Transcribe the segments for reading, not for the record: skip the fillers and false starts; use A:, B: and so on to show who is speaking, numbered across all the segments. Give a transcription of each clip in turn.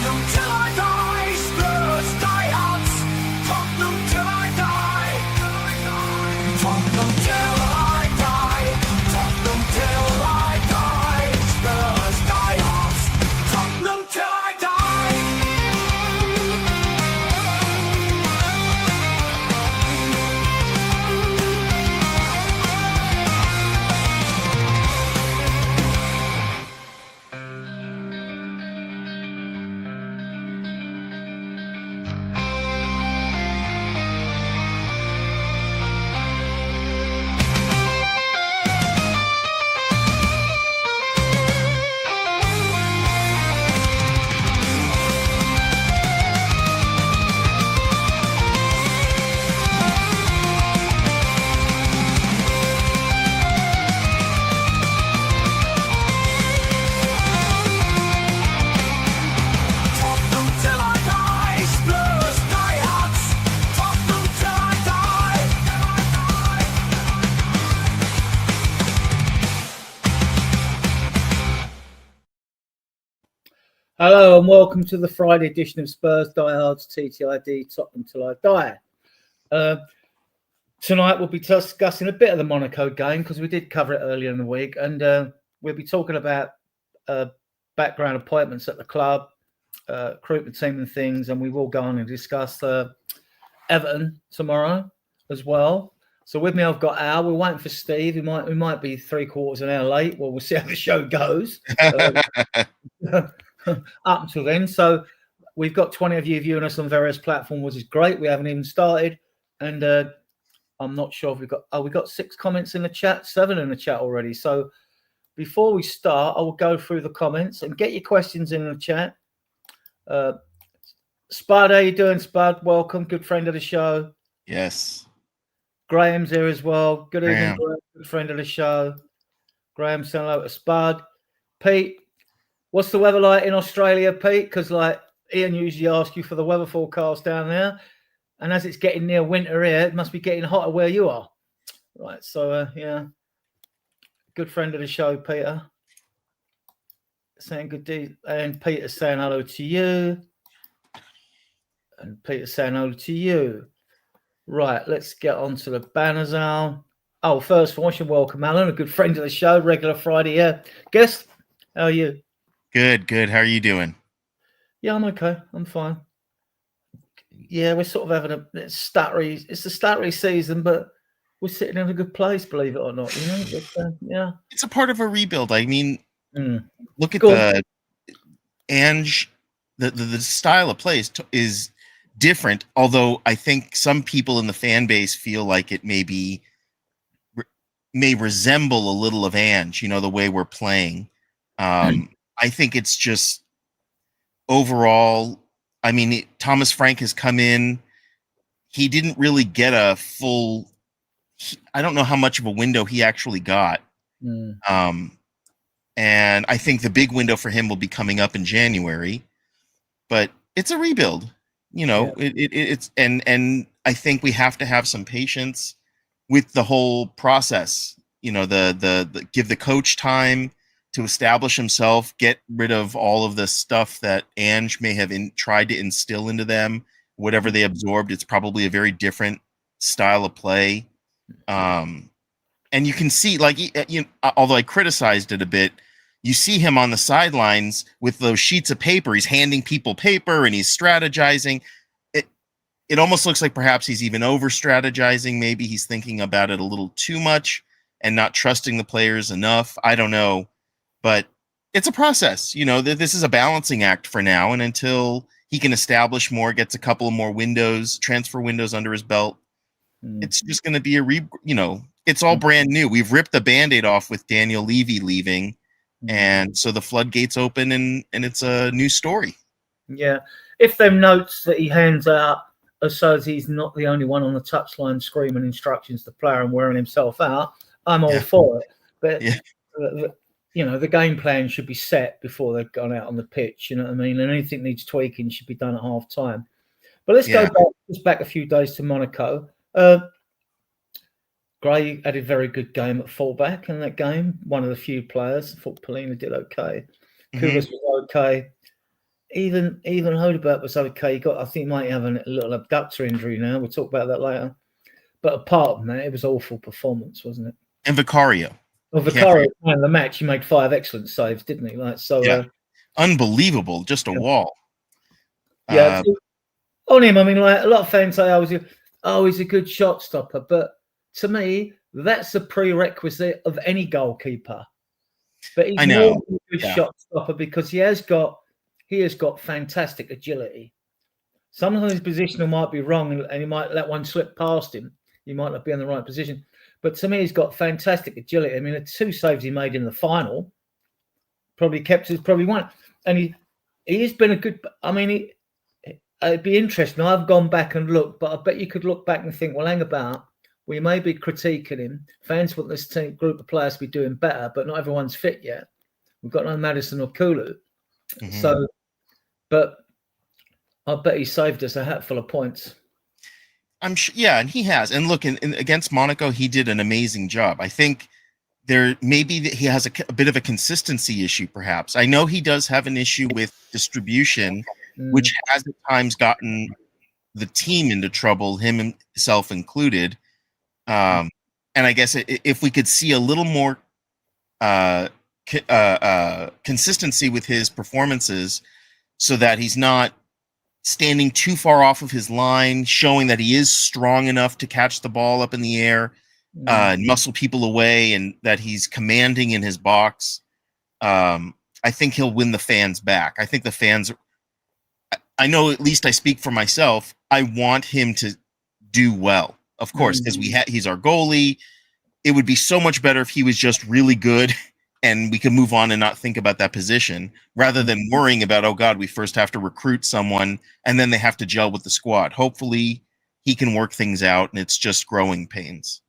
A: till I die, Spurs die hard. Tottenham till I die. Tottenham till I die. Tottenham till I die. Spurs die hard. Tottenham till I die. Tottenham till I die, Spurs die hard. Tottenham till I die.
B: Hello and welcome to the Friday edition of Spurs Diehards TTID Tottenham Till I Die. Tonight we'll be discussing a bit of the Monaco game because we did cover it earlier in the week, and we'll be talking about background appointments at the club, recruitment team and things, and we will go on and discuss Everton tomorrow as well. So with me I've got Al. We're waiting for Steve. We might be 3/4 an hour late. Well, we'll see how the show goes. Up until then, so we've got 20 of you viewing us on various platforms, which is great. We haven't even started, and I'm not sure if we've got 6 comments in the chat, 7 in the chat already. So before we start, I will go through the comments and get your questions in the chat. Spud, how you doing, Spud? Welcome, good friend of the show.
C: Yes.
B: Graham's here as well. Good evening,
C: Graham.
B: Graham, good friend of the show. Graham, say hello to Spud. Pete, what's the weather like in Australia, Pete? Because like Ian usually asks you for the weather forecast down there, and as it's getting near winter here, it must be getting hotter where you are. Right, so yeah, good friend of the show, Peter. Saying good day, and Peter saying hello to you, and Peter saying hello to you. Right, let's get on to the banners now. Oh, first of all, I should welcome Alan, a good friend of the show, regular Friday guest. How are you?
C: Good. How are you doing?
B: Yeah, I'm okay. I'm fine. Yeah, we're sort of having it's the stattery season, but we're sitting in a good place, believe it or not. You know, but, yeah.
C: It's a part of a rebuild. I mean, look at
B: Go
C: the Ange. The style of play is different. Although I think some people in the fan base feel like it may resemble a little of Ange. You know, the way we're playing. I think it's just overall. I mean, Thomas Frank has come in. He didn't really get a full. I don't know how much of a window he actually got. And I think the big window for him will be coming up in January. But it's a rebuild. You know, yeah. It's and I think we have to have some patience with the whole process. You know, the give the coach time to establish himself, get rid of all of the stuff that Ange may have tried to instill into them. Whatever they absorbed, it's probably a very different style of play. And you can see, like, although I criticized it a bit, you see him on the sidelines with those sheets of paper. He's handing people paper and he's strategizing. It almost looks like perhaps he's even over-strategizing. Maybe he's thinking about it a little too much and not trusting the players enough. I don't know. But it's a process. You know, this is a balancing act for now. And until he can establish more, gets a couple of more transfer windows under his belt, it's just going to be it's all brand new. We've ripped the Band-Aid off with Daniel Levy leaving. And so the floodgates open and it's a new story.
B: Yeah. If them notes that he hands out are so as he's not the only one on the touchline screaming instructions to player and wearing himself out, I'm all for it. But, the game plan should be set before they've gone out on the pitch. You know what I mean? And anything needs tweaking should be done at half time. But let's go back a few days to Monaco. Gray had a very good game at fullback in that game. One of the few players. I thought Polina did okay. Koulibaly was okay. even Hodebert was okay. I think he might have a little abductor injury now. We'll talk about that later. But apart from that, it was an awful performance, wasn't it?
C: And Vicario.
B: Well, Vicario won the match. He made 5 excellent saves, didn't he?
C: Unbelievable, just a wall.
B: Yeah, on him. I mean, like a lot of fans say, he's a good shot stopper, but to me, that's a prerequisite of any goalkeeper. But he's more than a good shot stopper because he has got fantastic agility. Sometimes his positional might be wrong, and he might let one slip past him. He might not be in the right position. But to me, he's got fantastic agility. I mean, the 2 saves he made in the final probably won. And he has been a good. I mean, it'd be interesting. I've gone back and looked, but I bet you could look back and think, well, hang about. We may be critiquing him. Fans want this group of players to be doing better, but not everyone's fit yet. We've got no Maddison or Kulu. Mm-hmm. So, but I bet he saved us a hatful of points.
C: I'm sure, yeah, and he has. And look, against Monaco, he did an amazing job. I think he has a bit of a consistency issue, perhaps. I know he does have an issue with distribution, which has at times gotten the team into trouble, himself included. And I guess if we could see a little more consistency with his performances, so that he's not standing too far off of his line, showing that he is strong enough to catch the ball up in the air, muscle people away, and that he's commanding in his box. I think he'll win the fans back. I think the fans, I know, at least I speak for myself, I want him to do well, of course, because he's our goalie. It would be so much better if he was just really good and we could move on and not think about that position, rather than worrying about, oh God, we first have to recruit someone and then they have to gel with the squad. Hopefully he can work things out, and it's just growing pains.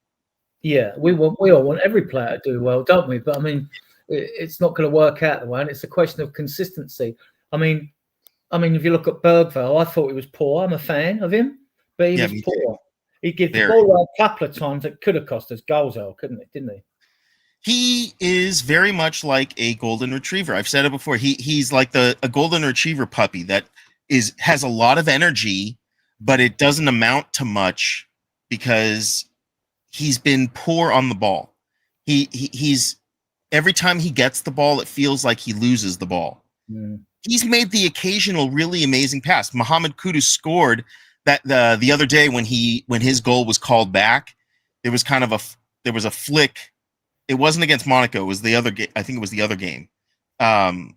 B: Yeah, we all want every player to do well, don't we? But I mean, it's not going to work out the way, and it's a question of consistency. I mean, if you look at Bergvall, I thought he was poor. I'm a fan of him, but he was poor. He gave the ball away a couple of times that could have cost us goals, couldn't it? Didn't he?
C: He is very much like a golden retriever. I've said it before. He's like a golden retriever puppy that has a lot of energy, but it doesn't amount to much because he's been poor on the ball. He's every time he gets the ball, it feels like he loses the ball. He's made the occasional really amazing pass. Mohamed Kudus scored that the other day when his goal was called back. There was a flick. It wasn't against Monaco. It was the other game. I think it was the other game.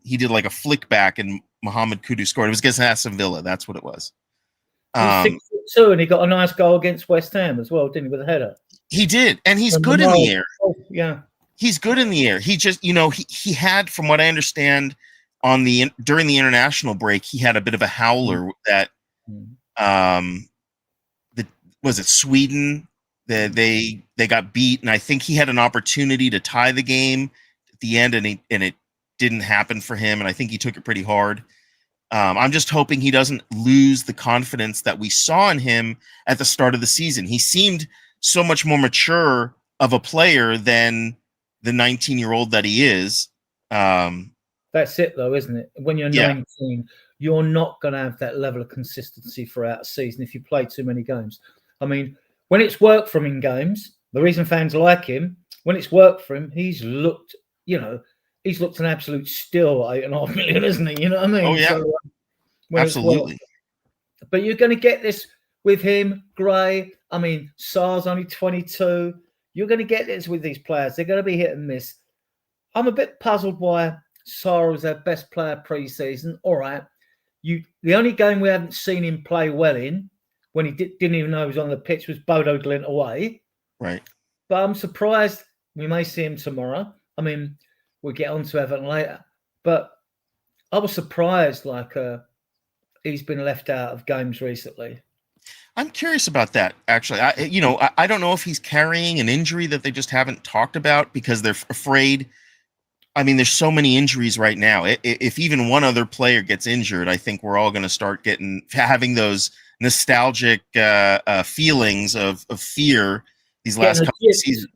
C: He did like a flick back, and Mohamed Kudus scored. It was against Aston Villa. That's what it was.
B: He's 6'2", and he got a nice goal against West Ham as well, didn't he, with a header?
C: He did, and he's good in the air.
B: Yeah,
C: he's good in the air. He just, he had, from what I understand, during the international break, he had a bit of a howler that, was it Sweden? They got beat, and I think he had an opportunity to tie the game at the end, and it didn't happen for him, and I think he took it pretty hard. I'm just hoping he doesn't lose the confidence that we saw in him at the start of the season. He seemed so much more mature of a player than the 19-year-old that he is.
B: That's it, though, isn't it? When you're 19, you're not going to have that level of consistency throughout a season if you play too many games. I mean, when it's worked for him in games, the reason fans like him, when it's worked for him, he's looked an absolute steal at 8.5 million, isn't he? You know what I mean?
C: Oh, yeah. So, absolutely.
B: But you're going to get this with him, Gray. I mean, Sarr's only 22. You're going to get this with these players. They're going to be hit and miss. I'm a bit puzzled why Sarr was our best player pre-season. All right. The only game we haven't seen him play well in, when he didn't even know he was on the pitch, was Bodo Glimt away.
C: Right.
B: But I'm surprised we may see him tomorrow. I mean, we'll get on to Everton later. But I was surprised, he's been left out of games recently.
C: I'm curious about that, actually. I don't know if he's carrying an injury that they just haven't talked about because they're afraid. I mean, there's so many injuries right now. If even one other player gets injured, I think we're all going to start having those nostalgic feelings of fear these last couple of seasons.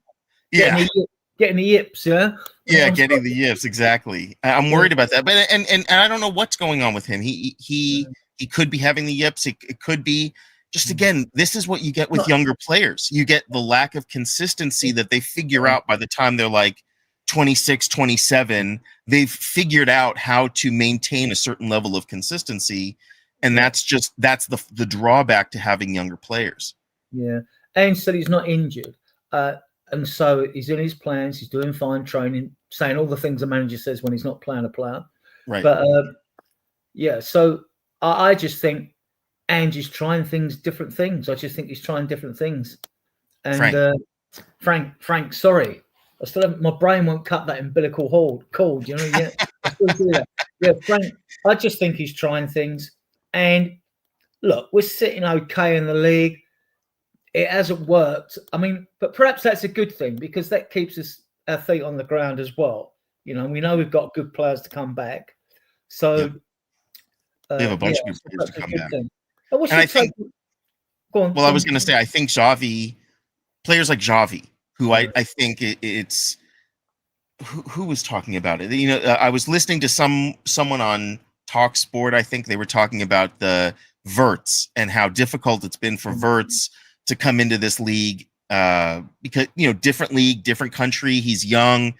B: Getting the yips, yeah?
C: Yeah, getting the yips, exactly. I'm worried about that, but and I don't know what's going on with him. He could be having the yips. It could be just, again, this is what you get with younger players. You get the lack of consistency that they figure out by the time they're like 26, 27. They've figured out how to maintain a certain level of consistency, and that's the drawback to having younger players.
B: Yeah, and so he's not injured. And so he's in his plans. He's doing fine training, saying all the things a manager says when he's not playing a player.
C: Right.
B: But yeah, so I just think Angie's trying different things. I just think he's trying different things. And Frank, sorry, I still haven't. My brain won't cut that umbilical cord. You know, yeah, I still do that. Yeah, Frank. I just think he's trying things. And look, we're sitting okay in the league. It hasn't worked. I mean, but perhaps that's a good thing because that keeps our feet on the ground as well. You know, we know we've got good players to come back. So
C: we have a bunch of good players to come back.
B: And I think, go on.
C: Well, I was going to say, I think players like Xavi, who I think it's who was talking about it. You know, I was listening to someone on Talk Sport. I think they were talking about the Verts and how difficult it's been for Verts to come into this league because, you know, different league, different country. He's young.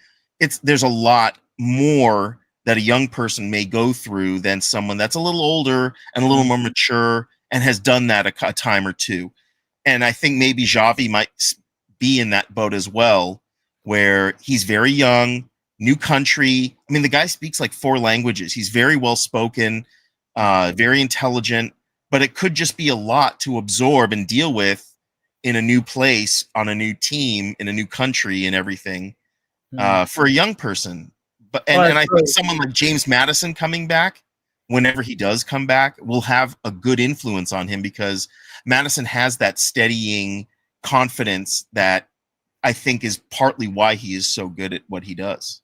C: There's a lot more that a young person may go through than someone that's a little older and a little more mature and has done that a time or two. And I think maybe Xavi might be in that boat as well, where he's very young, new country. I mean, the guy speaks like 4 languages. He's very well spoken, very intelligent, but it could just be a lot to absorb and deal with in a new place, on a new team, in a new country and everything, for a young person. But I think someone like James Maddison coming back, whenever he does come back, will have a good influence on him because Maddison has that steadying confidence that I think is partly why he is so good at what he does.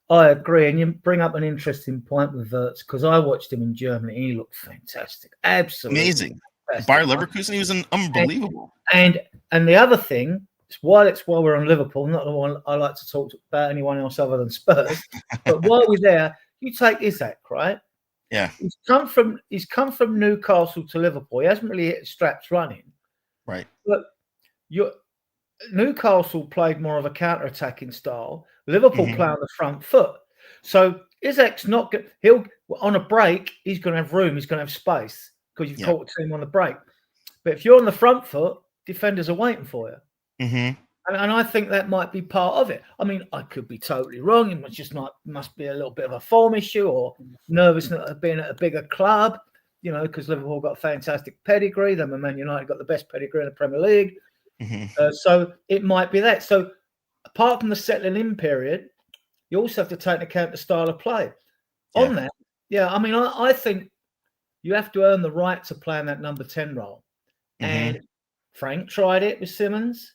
B: I agree, and you bring up an interesting point with Wirtz because I watched him in Germany. He looked fantastic, absolutely
C: amazing. Bayer Leverkusen, he was unbelievable.
B: And the other thing, while we're on Liverpool, not the one I like to talk about anyone else other than Spurs, but while we're there, you take Isaac, right?
C: Yeah,
B: he's come from Newcastle to Liverpool. He hasn't really hit straps running,
C: right?
B: But Newcastle played more of a counter-attacking style. Liverpool play on the front foot. So Isaac's not good. He'll on a break, he's going to have room. He's going to have space because you've caught a team on the break. But if you're on the front foot, defenders are waiting for you. And I think that might be part of it. I mean, I could be totally wrong. It must be a little bit of a form issue or nervousness of being at a bigger club, you know, because Liverpool got a fantastic pedigree. Then Man United got the best pedigree in the Premier League. So it might be that. So apart from the settling in period, you also have to take into account the style of play. On that, I mean, I think you have to earn the right to play in that number 10 role. And Frank tried it with Simmons.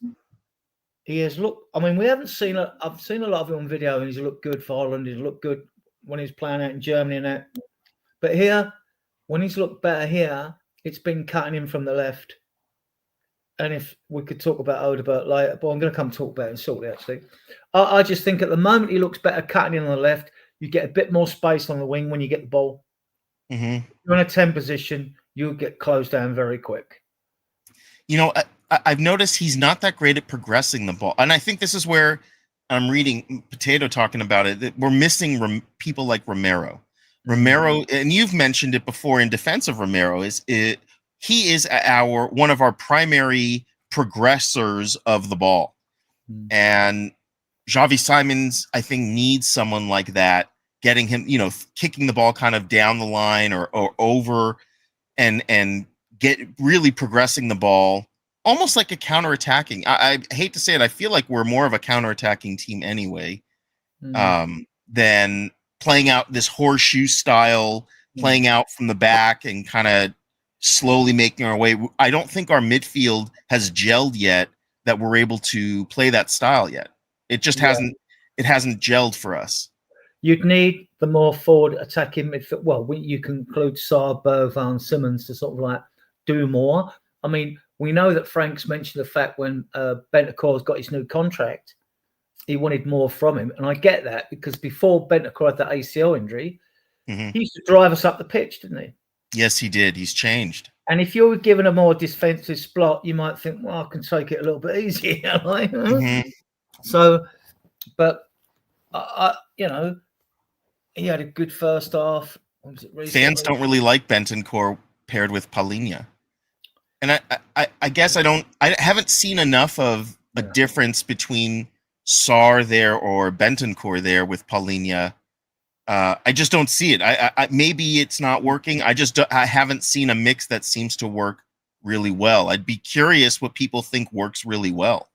B: He has looked. I mean, I've seen a lot of him on video, and he's looked good for Holland. He's looked good when he's playing out in Germany and that. But here, when he's looked better here, it's been cutting him from the left. And if we could talk about Odebert later, but I'm going to come talk about it shortly, actually. I just think at the moment he looks better cutting in on the left. You get a bit more space on the wing when you get the ball. You're in a 10 position, you'll get closed down very quick.
C: You know, I've noticed he's not that great at progressing the ball. And I think this is where I'm reading Potato talking about it, that we're missing people like Romero. Romero, and you've mentioned it before in defense of Romero, he is one of our primary progressors of the ball. And Xavi Simons, I think, needs someone like that, getting him, you know, kicking the ball kind of down the line or over and get really progressing the ball, almost like a counterattacking. I hate to say it, I feel like we're more of a counterattacking team anyway, than playing out this horseshoe style, playing out from the back and kind of slowly making our way. I don't think our midfield has gelled yet that we're able to play that style yet. It just hasn't gelled for us.
B: You'd need the more forward attacking midfield. Well, you can include Saar, Bergwijn, Simmons to sort of like do more. I mean, we know that Frank's mentioned the fact when Bentancur's got his new contract, he wanted more from him, and I get that because before Bentancur had that ACL injury,
C: Hmm.
B: he used to drive us up the pitch, didn't he?
C: Yes, he did. He's changed.
B: And if you're given a more defensive spot, you might think, well, I can take it a little bit easier. Like,
C: Hmm.
B: So, but he had a good first half. Was it recently?
C: Fans don't really like Bentancur paired with Paulinho. And I guess I haven't seen enough of a difference between Sarr there or Bentancur there with Paulinho. I just don't see it. I maybe it's not working. I haven't seen a mix that seems to work really well. I'd be curious what people think works really well.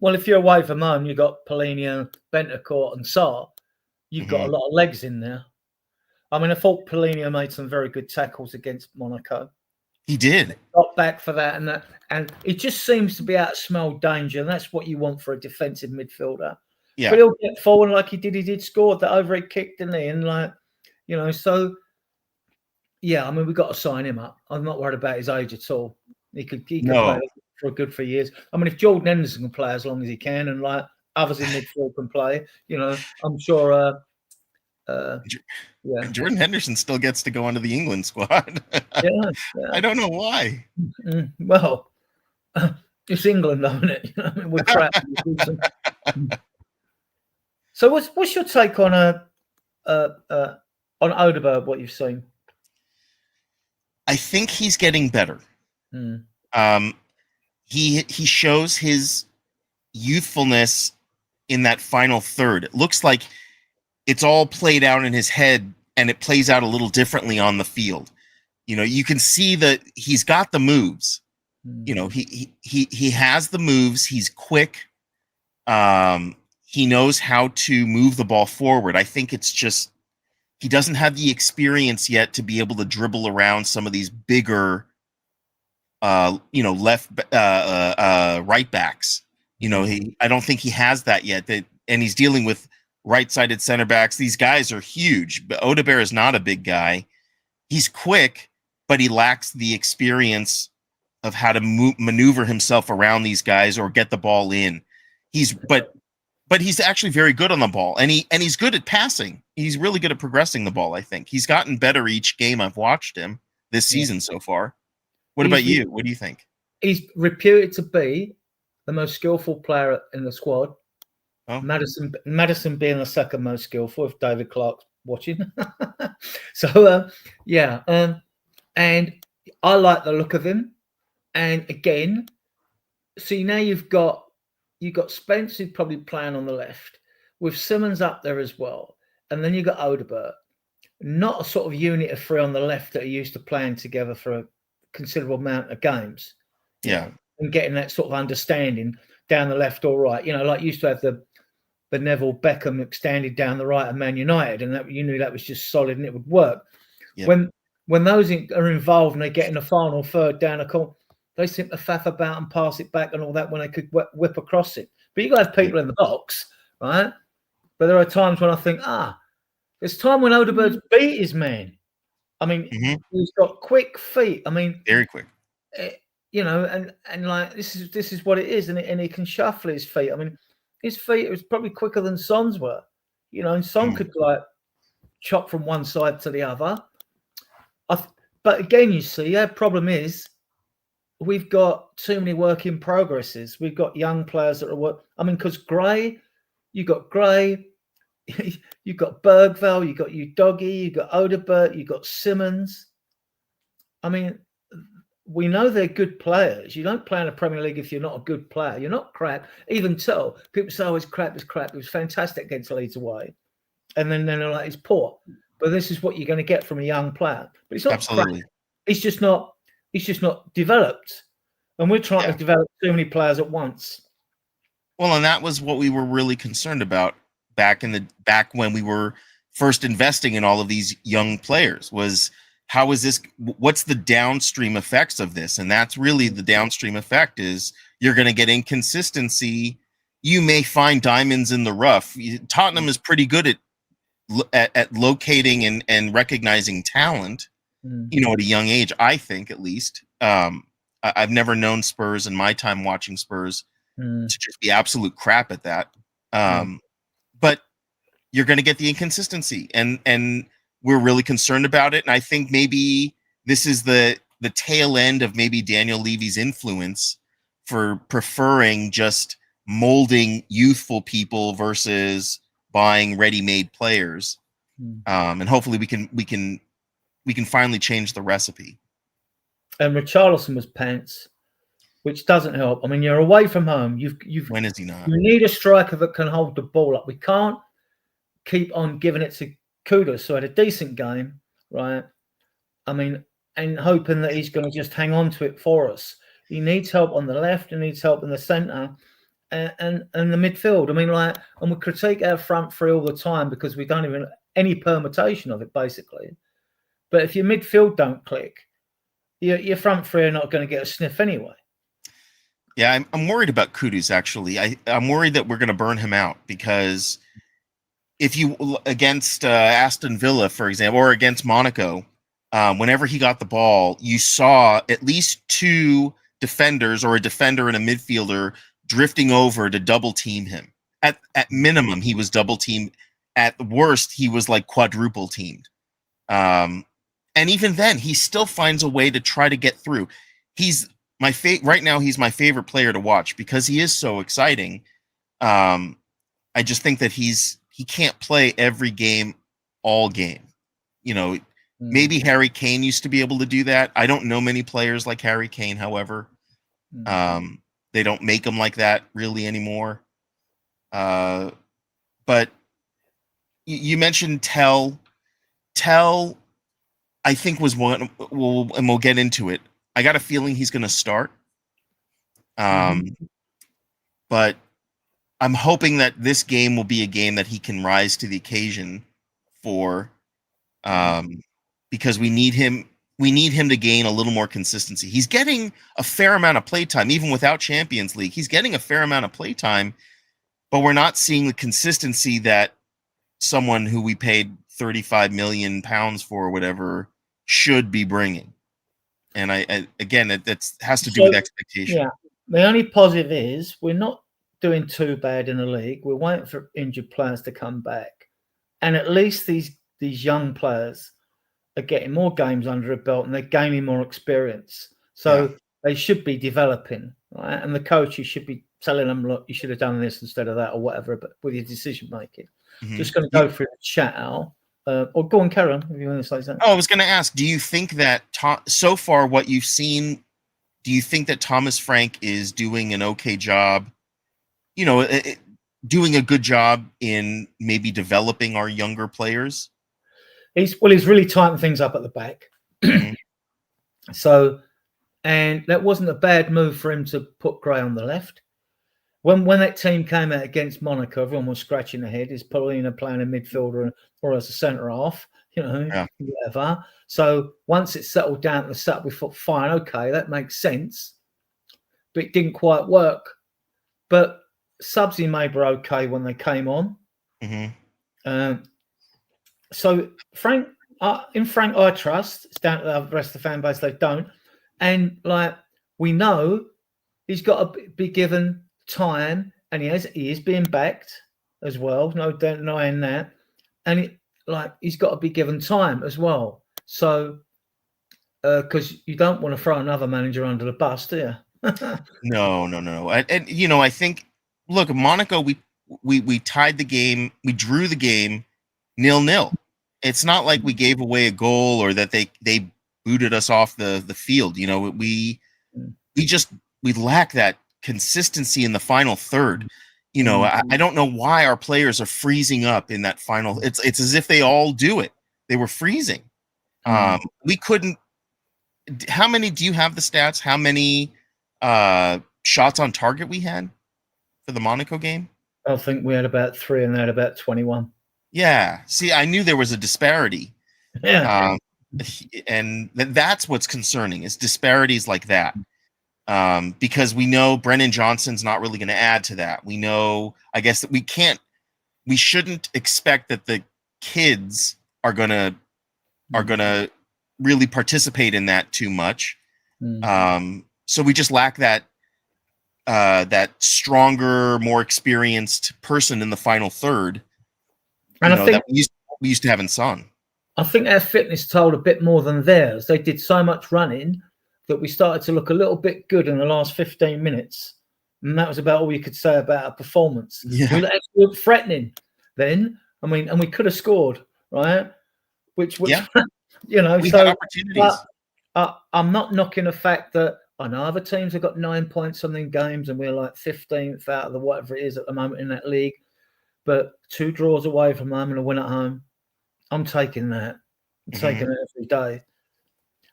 B: Well, if you're away from home, you've got Paulinho, Bentancur, and Sarr. You've got a lot of legs in there. I mean, I thought Paulinho made some very good tackles against Monaco.
C: He did.
B: Got back for that, and it just seems to be out of smell danger, and that's what you want for a defensive midfielder.
C: Yeah.
B: But he'll get forward like he did. He did score that overhead kick, didn't he? And so yeah, I mean, we've got to sign him up. I'm not worried about his age at all. He could play for a good 3 years. I mean, if Jordan Henderson can play as long as he can, and like others in midfield can play, I'm sure. Yeah,
C: Jordan Henderson still gets to go onto the England squad.
B: yeah.
C: I don't know why.
B: Well, it's England, though, isn't it? I mean, we're crap. So, what's your take on Odegaard? What you've seen?
C: I think he's getting better. He shows his youthfulness in that final third. It looks like it's all played out in his head, and it plays out a little differently on the field. You can see that he's got the moves. He has the moves. He's quick. He knows how to move the ball forward. I think it's just he doesn't have the experience yet to be able to dribble around some of these bigger, right backs. I don't think he has that yet. And he's dealing with right-sided center backs. These guys are huge, but Odegaard is not a big guy. He's quick, but he lacks the experience of how to maneuver himself around these guys or get the ball in. But he's actually very good on the ball, and he's good at passing. He's really good at progressing the ball. I think he's gotten better each game I've watched him this season so far. What about you? What do you think?
B: He's reputed to be the most skillful player in the squad. Oh. Maddison being the second most skillful, if David Clark's watching. So and I like the look of him. And again, see, now you've got Spence, who's probably playing on the left, with Simmons up there as well, and then you've got Odegaard. Not a sort of unit of three on the left that are used to playing together for a considerable amount of games.
C: Yeah,
B: and getting that sort of understanding down the left or right. Like you used to have the Neville Beckham extended down the right of Man United, and that you knew that was just solid and it would work. Yep. When those are involved and they get in the final third down a corner, they seem to faff about and pass it back and all that when they could whip across it. But you got to have people in the box, right? But there are times when I think, there's time when Odegaard's beat his man. I mean, he's got quick feet. I mean,
C: very quick.
B: And like this is what it is, and he can shuffle his feet. I mean, his feet was probably quicker than Son's were, and Son could like chop from one side to the other. But again, you see, our problem is we've got too many work in progresses. We've got young players that are work. I mean, because you've got Gray, you've got Bergvall, you've got Udogie, you've got Odegaard, you've got Simmons. I mean, we know they're good players. You don't play in the Premier League if you're not a good player. You're not crap. Even so, people say, it's crap, it's crap. It was fantastic against Leeds away. And then they're like, it's poor. But this is what you're going to get from a young player. But it's not
C: absolutely
B: crap. It's just not developed. And we're trying to develop too many players at once.
C: Well, and that was what we were really concerned about back when we were first investing in all of these young players was how is this, what's the downstream effects of this? And that's really the downstream effect is you're going to get inconsistency. You may find diamonds in the rough. Tottenham is pretty good at locating and recognizing talent, at a young age, I think, at least. I've never known Spurs in my time watching Spurs to just be absolute crap at that. But you're going to get the inconsistency, and we're really concerned about it. And I think maybe this is the tail end of maybe Daniel Levy's influence for preferring just molding youthful people versus buying ready-made players. And hopefully we can finally change the recipe.
B: And Richarlison was pants, which doesn't help. I mean, you're away from home.
C: When is he not?
B: You need a striker that can hold the ball up. We can't keep on giving it to Kudus, who had a decent game, right? I mean, and hoping that he's going to just hang on to it for us. He needs help on the left. He needs help in the centre and the midfield. I mean, like, and we critique our front three all the time because we don't even any permutation of it, basically. But if your midfield don't click, your front three are not going to get a sniff anyway.
C: Yeah, I'm worried about Kudus, actually. I'm worried that we're going to burn him out because if you against Aston Villa, for example, or against Monaco, whenever he got the ball, you saw at least two defenders or a defender and a midfielder drifting over to double team him. At minimum, he was double teamed. At worst, he was like quadruple teamed. And even then, he still finds a way to try to get through. He's right now. He's my favorite player to watch because he is so exciting. I just think that he can't play every game, all game. You know, maybe Harry Kane used to be able to do that. I don't know many players like Harry Kane, however. They don't make them like that really anymore. But you mentioned Tell, I think was one, and we'll get into it. I got a feeling he's going to start. But I'm hoping that this game will be a game that he can rise to the occasion for, because we need him to gain a little more consistency. He's getting a fair amount of playtime, even without Champions League. He's getting a fair amount of playtime, but we're not seeing the consistency that someone who we paid 35 million pounds for or whatever should be bringing. And I again, that has to do with expectation.
B: Yeah, the only positive is we're not doing too bad in the league. We're waiting for injured players to come back, and at least these young players are getting more games under a belt and they're gaining more experience. So they should be developing, right? And the coaches should be telling them, look, you should have done this instead of that or whatever, but with your decision making. Just going to go through the chat, Al. Or go on, carry on if you want to say something.
C: Oh, I was going to ask, do you think that so far what you've seen, do you think that Thomas Frank is doing an okay job, doing a good job in maybe developing our younger players?
B: He's really tightened things up at the back. So, and that wasn't a bad move for him to put Gray on the left. When that team came out against Monaco, everyone was scratching their head. Is Paulina playing a midfielder or as a centre half? Whatever. So once it settled down to the set, we thought, fine, okay, that makes sense. But it didn't quite work. But subs he made were okay when they came on. So Frank, in Frank, I trust. It's down to the rest of the fan base; they don't. And like we know, he's got to be given time, and he is being backed as well. No denying that. And he's got to be given time as well. So because you don't want to throw another manager under the bus, do you?
C: No. And I think, look, Monaco, we tied the game, we drew the game 0-0. It's not like we gave away a goal or that they booted us off the field. We lack that consistency in the final third. I don't know why our players are freezing up in that final. It's as if they all do it. They were freezing. We couldn't. How many do you have the stats? How many shots on target we had for the Monaco game?
B: I think we had about 3 and they had about 21.
C: Yeah. See, I knew there was a disparity.
B: Yeah.
C: And that's what's concerning is disparities like that. Because we know Brennan Johnson's not really going to add to that. We know, I guess, that we shouldn't expect that the kids are gonna really participate in that too much. So we just lack that that stronger, more experienced person in the final third.
B: And I think
C: that we used to have in Son.
B: I think our fitness told a bit more than theirs. They did so much running that we started to look a little bit good in the last 15 minutes. And that was about all you could say about our performance.
C: Yeah.
B: We looked threatening then. I mean, and we could have scored, right? Which
C: Yeah.
B: you know,
C: we
B: so
C: had opportunities.
B: I'm not knocking the fact that I know other teams have got 9 points on them games and we're like 15th out of the whatever it is at the moment in that league. But 2 draws away from home and a win at home. I'm taking that. I'm taking it every day.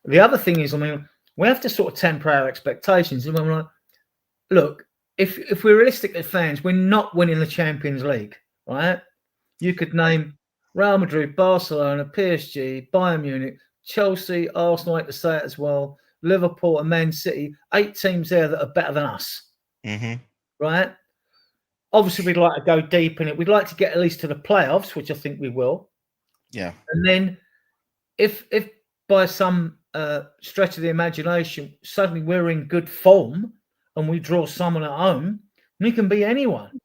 B: The other thing is, I mean, we have to sort of temper our expectations. And we're like, look, if we're realistic as fans, we're not winning the Champions League, right? You could name Real Madrid, Barcelona, PSG, Bayern Munich, Chelsea, Arsenal, I like to say it as well, Liverpool and Man City, 8 teams there that are better than us, right? Obviously, we'd like to go deep in it. We'd like to get at least to the playoffs, which I think we will.
C: Yeah.
B: And then if by some stretch of the imagination, suddenly we're in good form and we draw someone at home, we can be anyone,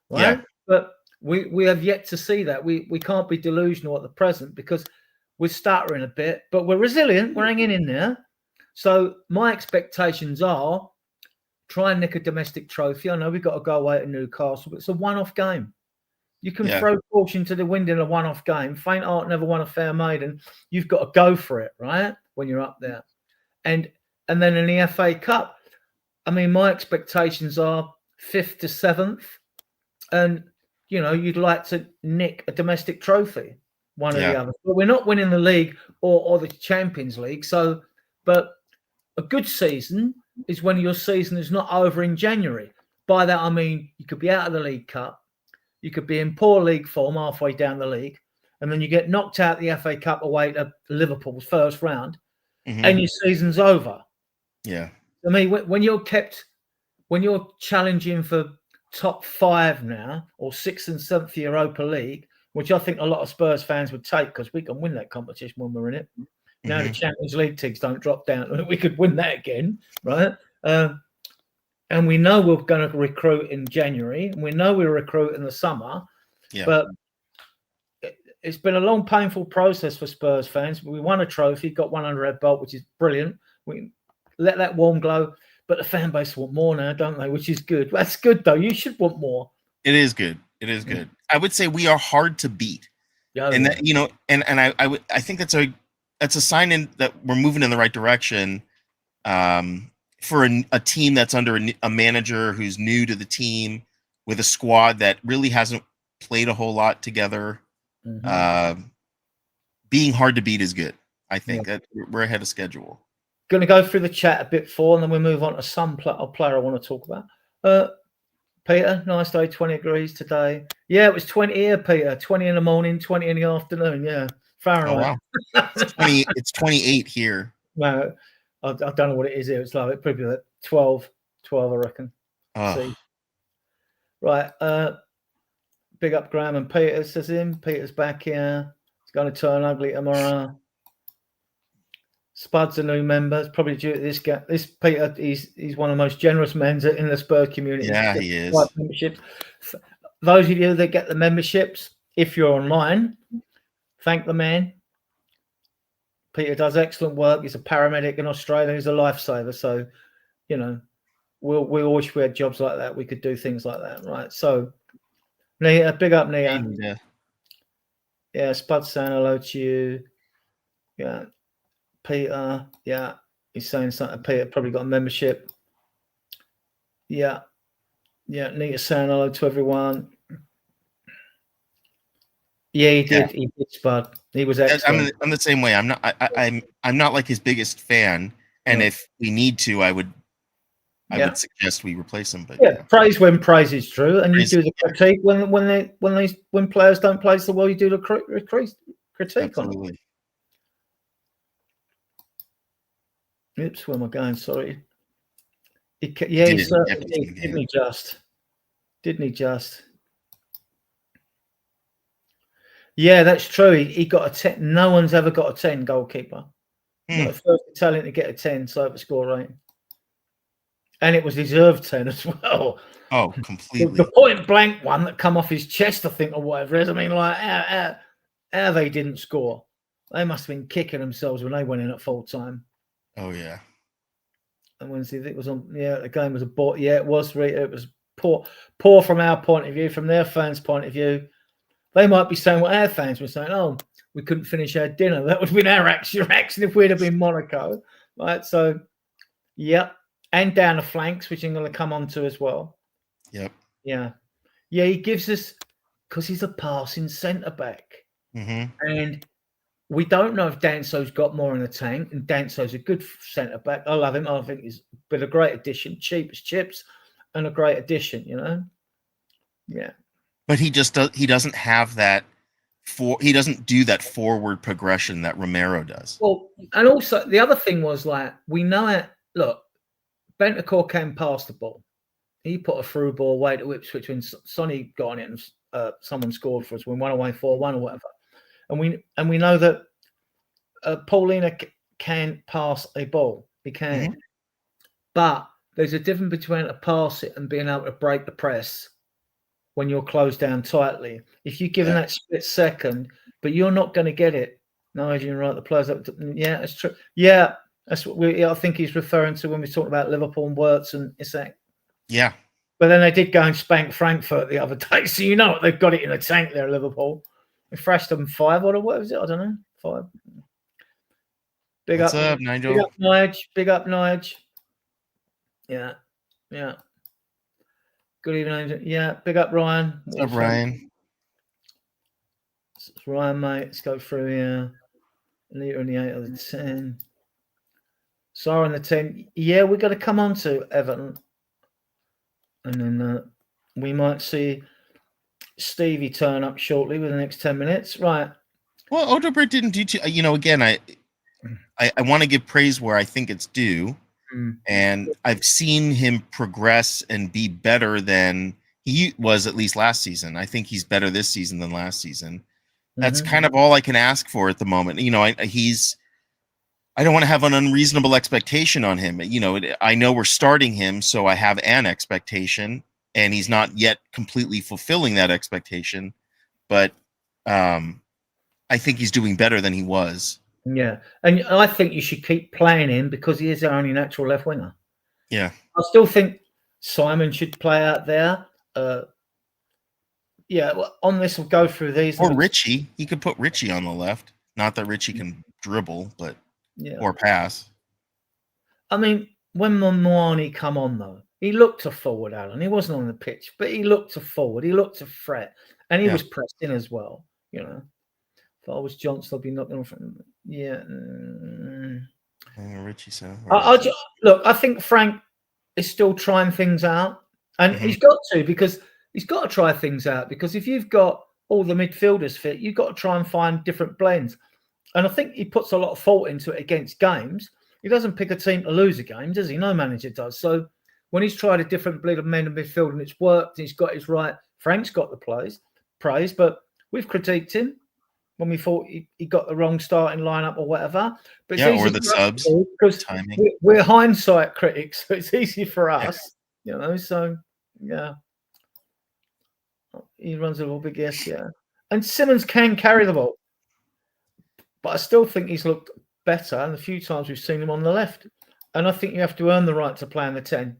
B: right?
C: Yeah.
B: But we have yet to see that. We can't be delusional at the present because we're stuttering a bit, but we're resilient. We're hanging in there. So my expectations are try and nick a domestic trophy. I know we've got to go away to Newcastle, but it's a one-off game. You can throw caution to the wind in a one-off game. Faint heart never won a fair maiden. You've got to go for it, right? When you're up there. And then in the FA Cup, I mean, my expectations are 5th to 7th. And, you know, you'd like to nick a domestic trophy, one or the other. But we're not winning the league or the Champions League. So, but a good season is when your season is not over in January. By that, I mean, you could be out of the League Cup. You could be in poor league form halfway down the league, and then you get knocked out the FA Cup away to Liverpool's first round, and your season's over.
C: Yeah.
B: I mean, when you're challenging for top 5 now, or 6th and 7th Europa League, which I think a lot of Spurs fans would take because we can win that competition when we're in it. Now the Champions League teams don't drop down. We could win that again, right? And we know we're going to recruit in January, and we know we recruit in the summer. Yeah. But it's been a long, painful process for Spurs fans. We won a trophy, got one under our belt, which is brilliant. We let that warm glow. But the fan base want more now, don't they? Which is good. That's good, though. You should want more.
C: It is good. It is good. I would say we are hard to beat. And that, you know, and I think that's a sign that we're moving in the right direction. For a team that's under a manager who's new to the team, with a squad that really hasn't played a whole lot together, being hard to beat is good. I think that we're ahead of schedule.
B: Going to go through the chat a bit and then we'll move on to some player I want to talk about. Peter, nice day, 20 degrees today. Yeah, it was 20 here, Peter. 20 in the morning, 20 in the afternoon. Yeah, Fahrenheit.
C: Oh, wow. It's 28 here.
B: No, I don't know what it is here. It's like probably like 12, I reckon. See. Right. Big up Graham and Peter, says him. Peter's back here. It's going to turn ugly tomorrow. Spud's a new member. It's probably due to this guy. This Peter, he's one of the most generous men in the Spurs community.
C: Yeah, he is.
B: Memberships. Those of you that get the memberships, if you're online, thank the man. Peter does excellent work. He's a paramedic in Australia. He's a lifesaver. So, you know, we wish we had jobs like that. We could do things like that, right? So, Nia, big up, Nia. Yeah, Spud saying hello to you. Yeah. Peter, yeah, he's saying something. Peter probably got a membership. Yeah, Nita saying hello to everyone. Yeah, he did. Yeah. He did, Spud. He was excellent.
C: I'm the same way. I'm not like his biggest fan, and if we need to, I would suggest we replace him. But
B: praise when praise is true, and praise, you do the critique when players don't play so well. You do the critique
C: absolutely.
B: on them. Oops, where am I going? Sorry. Didn't he just? Yeah, that's true. He got a 10. No one's ever got a 10 goalkeeper. Not the first Italian to get a 10 over score rating. and it was deserved 10 as well.
C: Oh,
B: The
C: completely.
B: point blank one that come off his chest, I think, or whatever it is. I mean, like, how they didn't score. They must have been kicking themselves when they went in at full time.
C: Oh yeah.
B: And Wednesday, it was on. Yeah, the game was a bot. Yeah, it was. It was poor from our point of view, from their fans' point of view. They might be saying what our fans were saying. Oh, we couldn't finish our dinner. That would have been our reaction if we'd have been Monaco, right? So, yep, and down the flanks, which I'm going to come on to as well.
C: Yep.
B: Yeah, he gives us, because he's a passing centre back, and we don't know if Danso's got more in the tank, and Danso's a good centre back. I love him. I think he's been a great addition, cheap as chips, and a great addition. Yeah.
C: But he doesn't have that. He doesn't do that forward progression that Romero does.
B: Well, and also the other thing was, like, we know it. Look, Bentancur came past the ball. He put a through ball away to Ipswich when Sonny got on it and someone scored for us. We went away 4-1 or whatever. And we know that Paulina can pass a ball. He can. But there's a difference between a pass it and being able to break the press when you're closed down tightly. If you're given that split second, but you're not going to get it. No, Adrian, right? The players. Yeah, that's true. Yeah, that's what I think he's referring to when we talk about Liverpool and Wirtz and Isak.
C: Yeah.
B: But then they did go and spank Frankfurt the other day, so you know what, they've got it in the tank there, Liverpool. They thrashed them 5 or what was it? I don't know. 5.
C: What's up, Nigel?
B: Big up, Nige. Big up, Nige. Yeah. Good evening. Yeah, big up, Ryan.
C: What's up, Ryan?
B: It's Ryan, mate. Let's go through here. Leader in the 8 of the 10. Sarah in the 10. Yeah, we're going to come on to Everton. And then we might see Stevie turn up shortly within the next 10 minutes. Right.
C: Well, Odobert didn't do too. Again, I want to give praise where I think it's due. And I've seen him progress and be better than he was at least last season. I think he's better this season than last season. That's kind of all I can ask for at the moment. I don't want to have an unreasonable expectation on him. I know we're starting him, so I have an expectation, and he's not yet completely fulfilling that expectation. But I think he's doing better than he was.
B: Yeah, and I think you should keep playing him because he is our only natural left winger.
C: Yeah.
B: I still think Simon should play out there. Well, on this, we'll go through these.
C: Or Richie. He could put Richie on the left. Not that Richie can dribble, but or pass.
B: I mean, when Moani come on, though, he looked to forward, Alan. He wasn't on the pitch, but he looked to forward. He looked to threat, and he was pressed in as well. If I was Johnson, I'd be knocking on front. Yeah.
C: Richie, so.
B: Look, I think Frank is still trying things out, and he's got to, because he's got to try things out, because if you've got all the midfielders fit, you've got to try and find different blends. And I think he puts a lot of thought into it against games. He doesn't pick a team to lose a game, does he? No manager does. So when he's tried a different blend of men in midfield and it's worked, he's got his right. Frank's got the praise, but we've critiqued him when we thought he got the wrong starting lineup or whatever. But
C: or the subs.
B: Because we're hindsight critics, so it's easy for us, So, yeah. He runs a little big And Simmons can carry the ball. But I still think he's looked better and the few times we've seen him on the left. And I think you have to earn the right to play in the 10.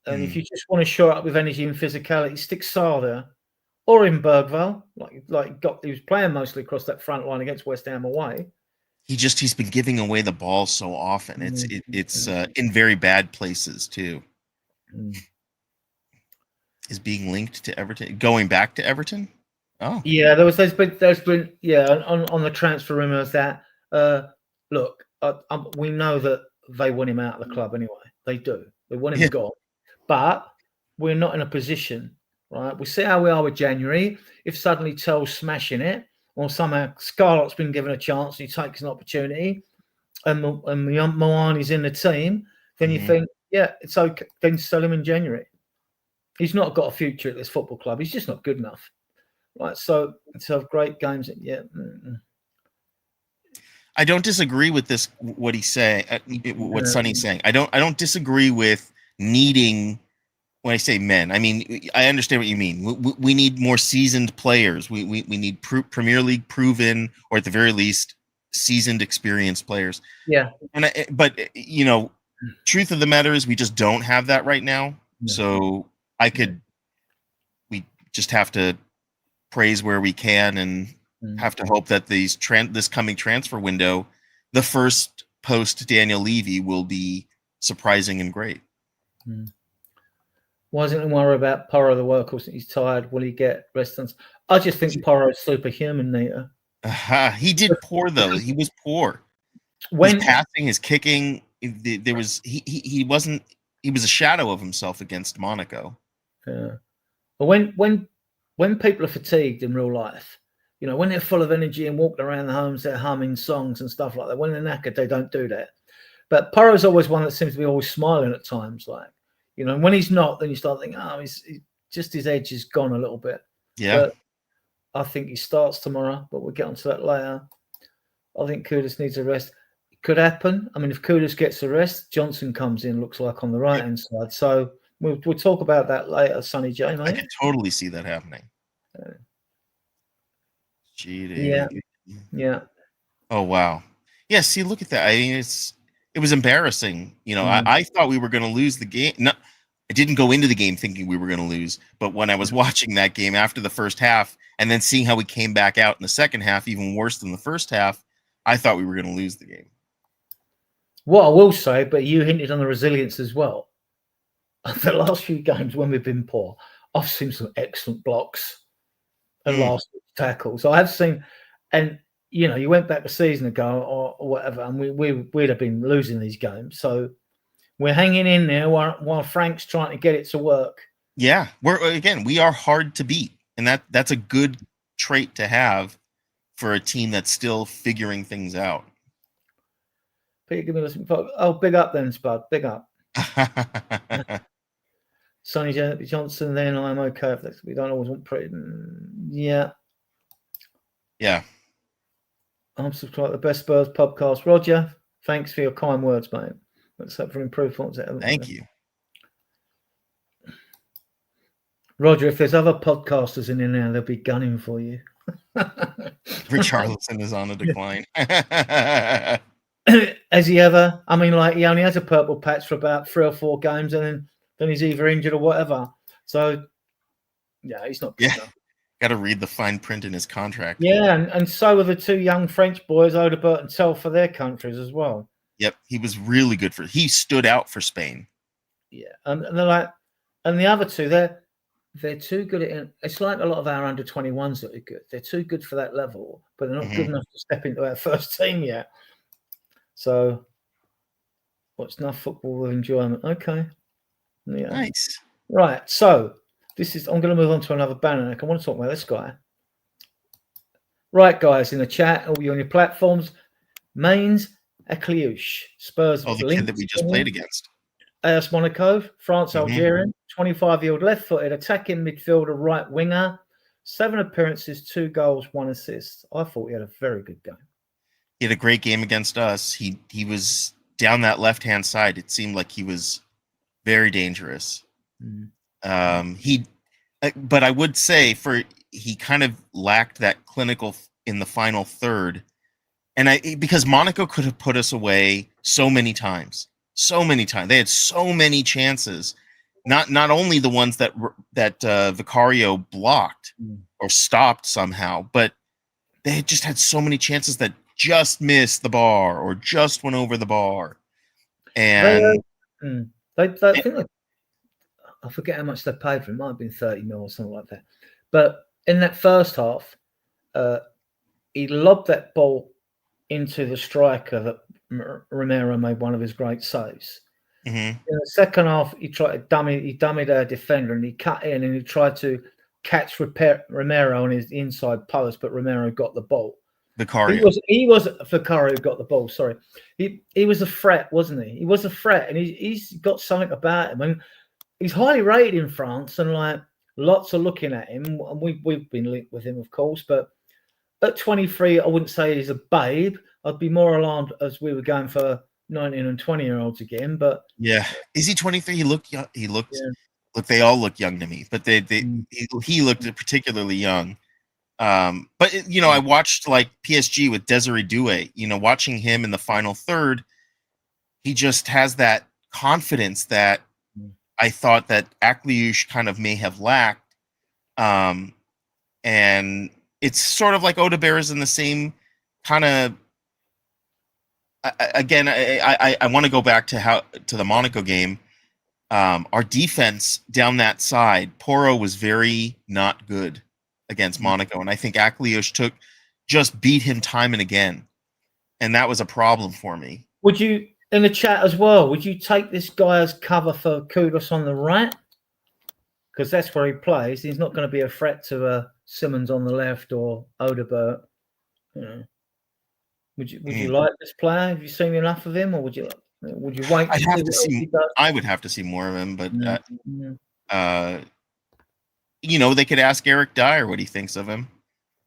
B: And if you just want to shore up with energy and physicality, stick Sarr there. Or in Bergvall, he was playing mostly across that front line against West Ham away.
C: He's been giving away the ball so often. It's in very bad places too. Is being linked to Everton, going back to Everton? Oh, yeah.
B: There's been on the transfer rumors that look, we know that they want him out of the club anyway. They do. They want him gone, but we're not in a position, right? We see how we are with January. If suddenly Tell's smashing it, or somehow Scarlett's been given a chance and he takes an opportunity, and Moani's in the team, then you think, it's okay. Then sell him in January. He's not got a future at this football club. He's just not good enough. Right, so to have great games,
C: I don't disagree with this. What he's saying, what Sonny's saying. I don't disagree with needing. When I say men, I mean I understand what you mean. We need more seasoned players. We need Premier League proven, or at the very least, seasoned, experienced players.
B: Yeah.
C: But truth of the matter is we just don't have that right now.
B: Yeah.
C: So we just have to praise where we can and have to hope that this coming transfer window, the first post Daniel Levy, will be surprising and great.
B: Wasn't worry about Porro the workhorse. He's tired. Will he get rest? I just think Porro's superhuman, Nita.
C: He did poor though. He was poor.
B: When
C: his passing, his kicking, there was he wasn't. He was a shadow of himself against Monaco.
B: Yeah. But when people are fatigued in real life, when they're full of energy and walking around the homes, they're humming songs and stuff like that. When they're knackered, they don't do that. But Porro's always one that seems to be always smiling at times, like. And when he's not, then you start thinking, his edge is gone a little bit.
C: Yeah.
B: But I think he starts tomorrow, but we'll get onto that later. I think Kudus needs a rest. It could happen. I mean, if Kudus gets a rest, Johnson comes in, looks like on the right-hand side. So we'll talk about that later, Sonny J, mate.
C: I can totally see that happening.
B: Cheating. Yeah.
C: Oh, wow. Yeah, see, look at that. I mean, it was embarrassing. I thought we were going to lose the game. No, I didn't go into the game thinking we were going to lose. But when I was watching that game after the first half and then seeing how we came back out in the second half, even worse than the first half, I thought we were going to lose the game.
B: What I will say, but you hinted on the resilience as well. The last few games when we've been poor, I've seen some excellent blocks and last tackles. I have seen, and you went back a season ago or whatever, and we'd have been losing these games. So we're hanging in there while Frank's trying to get it to work.
C: Yeah, we are hard to beat, and that's a good trait to have for a team that's still figuring things out.
B: Peter, give me a listen. Oh, big up then, Spud. Big up. Sonny Johnson, then I'm okay if that's, we don't always want pretty. Yeah.
C: Yeah.
B: I'm subscribed to the Best Spurs podcast. Roger, thanks for your kind words, mate. Let's hope for improvements.
C: Thank you.
B: Roger, if there's other podcasters in there, they'll be gunning for you.
C: Richarlison is on a decline.
B: Has he ever? I mean, he only has a purple patch for about 3 or 4 games, and then he's either injured or whatever. So, yeah, he's not good enough.
C: Got to read the fine print in his contract.
B: Yeah, and so are the 2 young French boys, Odebert and Tell, for their countries as well.
C: Yep, he was really good he stood out for Spain.
B: Yeah, and they're and the other 2, they're too good at. It's like a lot of our under-21s that are good. They're too good for that level, but they're not good enough to step into our first team yet. So, what's enough football with enjoyment? Okay, yeah,
C: nice.
B: Right, so. I'm going to move on to another banner. I want to talk about this guy. Right, guys, in the chat, all you on your platforms. Mainz Akliouche, Spurs.
C: Oh, the kid that we just played against.
B: AS Monaco, France, Algerian, 25-year-old left-footed attacking midfielder, right winger, 7 appearances, 2 goals, 1 assist. I thought he had a very good game.
C: He had a great game against us. He was down that left-hand side. It seemed like he was very dangerous. But I would say he kind of lacked that clinical in the final third, and because Monaco could have put us away so many times. They had so many chances, not only the ones that Vicario blocked or stopped somehow, but they just had so many chances that just missed the bar or just went over the bar, and
B: I forget how much they paid for him. It might have been 30 mil or something like that. But in that first half, he lobbed that ball into the striker that Romero made one of his great saves. In the second half, he tried to dummied our defender, and he cut in and he tried to catch Romero on his inside post, but Romero got the ball.
C: Vicario.
B: He was Vicario who got the ball. Sorry, he was a threat, wasn't he? He was a threat, and he's got something about him. And he's highly rated in France, and lots are looking at him. And we've been linked with him, of course. But at 23, I wouldn't say he's a babe. I'd be more alarmed as we were going for 19 and 20-year-olds again. But
C: yeah, is he 23? He looked young. He looked.
B: yeah.
C: Look, they all look young to me, but
B: Mm.
C: he looked particularly young. But I watched like PSG with Desiree Doué. Watching him in the final third, he just has that confidence that I thought that Akliouche kind of may have lacked. And it's sort of like Odebear is in the same kind of. Again, I want to go back to the Monaco game. Our defense down that side, Porro was very not good against Monaco, and I think Akliouche just beat him time and again, and that was a problem for me.
B: Would you, in the chat as well, would you take this guy as cover for Kudus on the right? Because that's where he plays. He's not going to be a threat to Simmons on the left or Odegaard. Would you like this player? Have you seen enough of him, or would you wait?
C: I'd have to see. I would have to see more of him, but they could ask Eric Dyer what he thinks of him.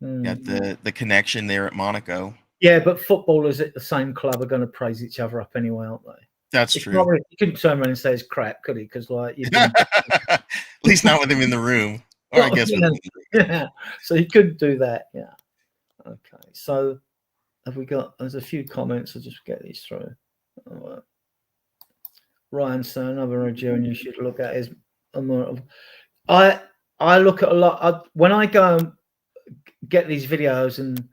C: Got the connection there at Monaco.
B: Yeah, but footballers at the same club are going to praise each other up anyway, aren't they?
C: That's true.
B: Really, he couldn't turn around and say it's crap, could he? Because
C: at least not with him in the room. Or I guess
B: yeah. So he couldn't do that. Yeah. Okay. So have we got? There's a few comments. I'll just get these through. Ryan saying another Nigerian you should look at is I look at a lot. When I go and get these videos and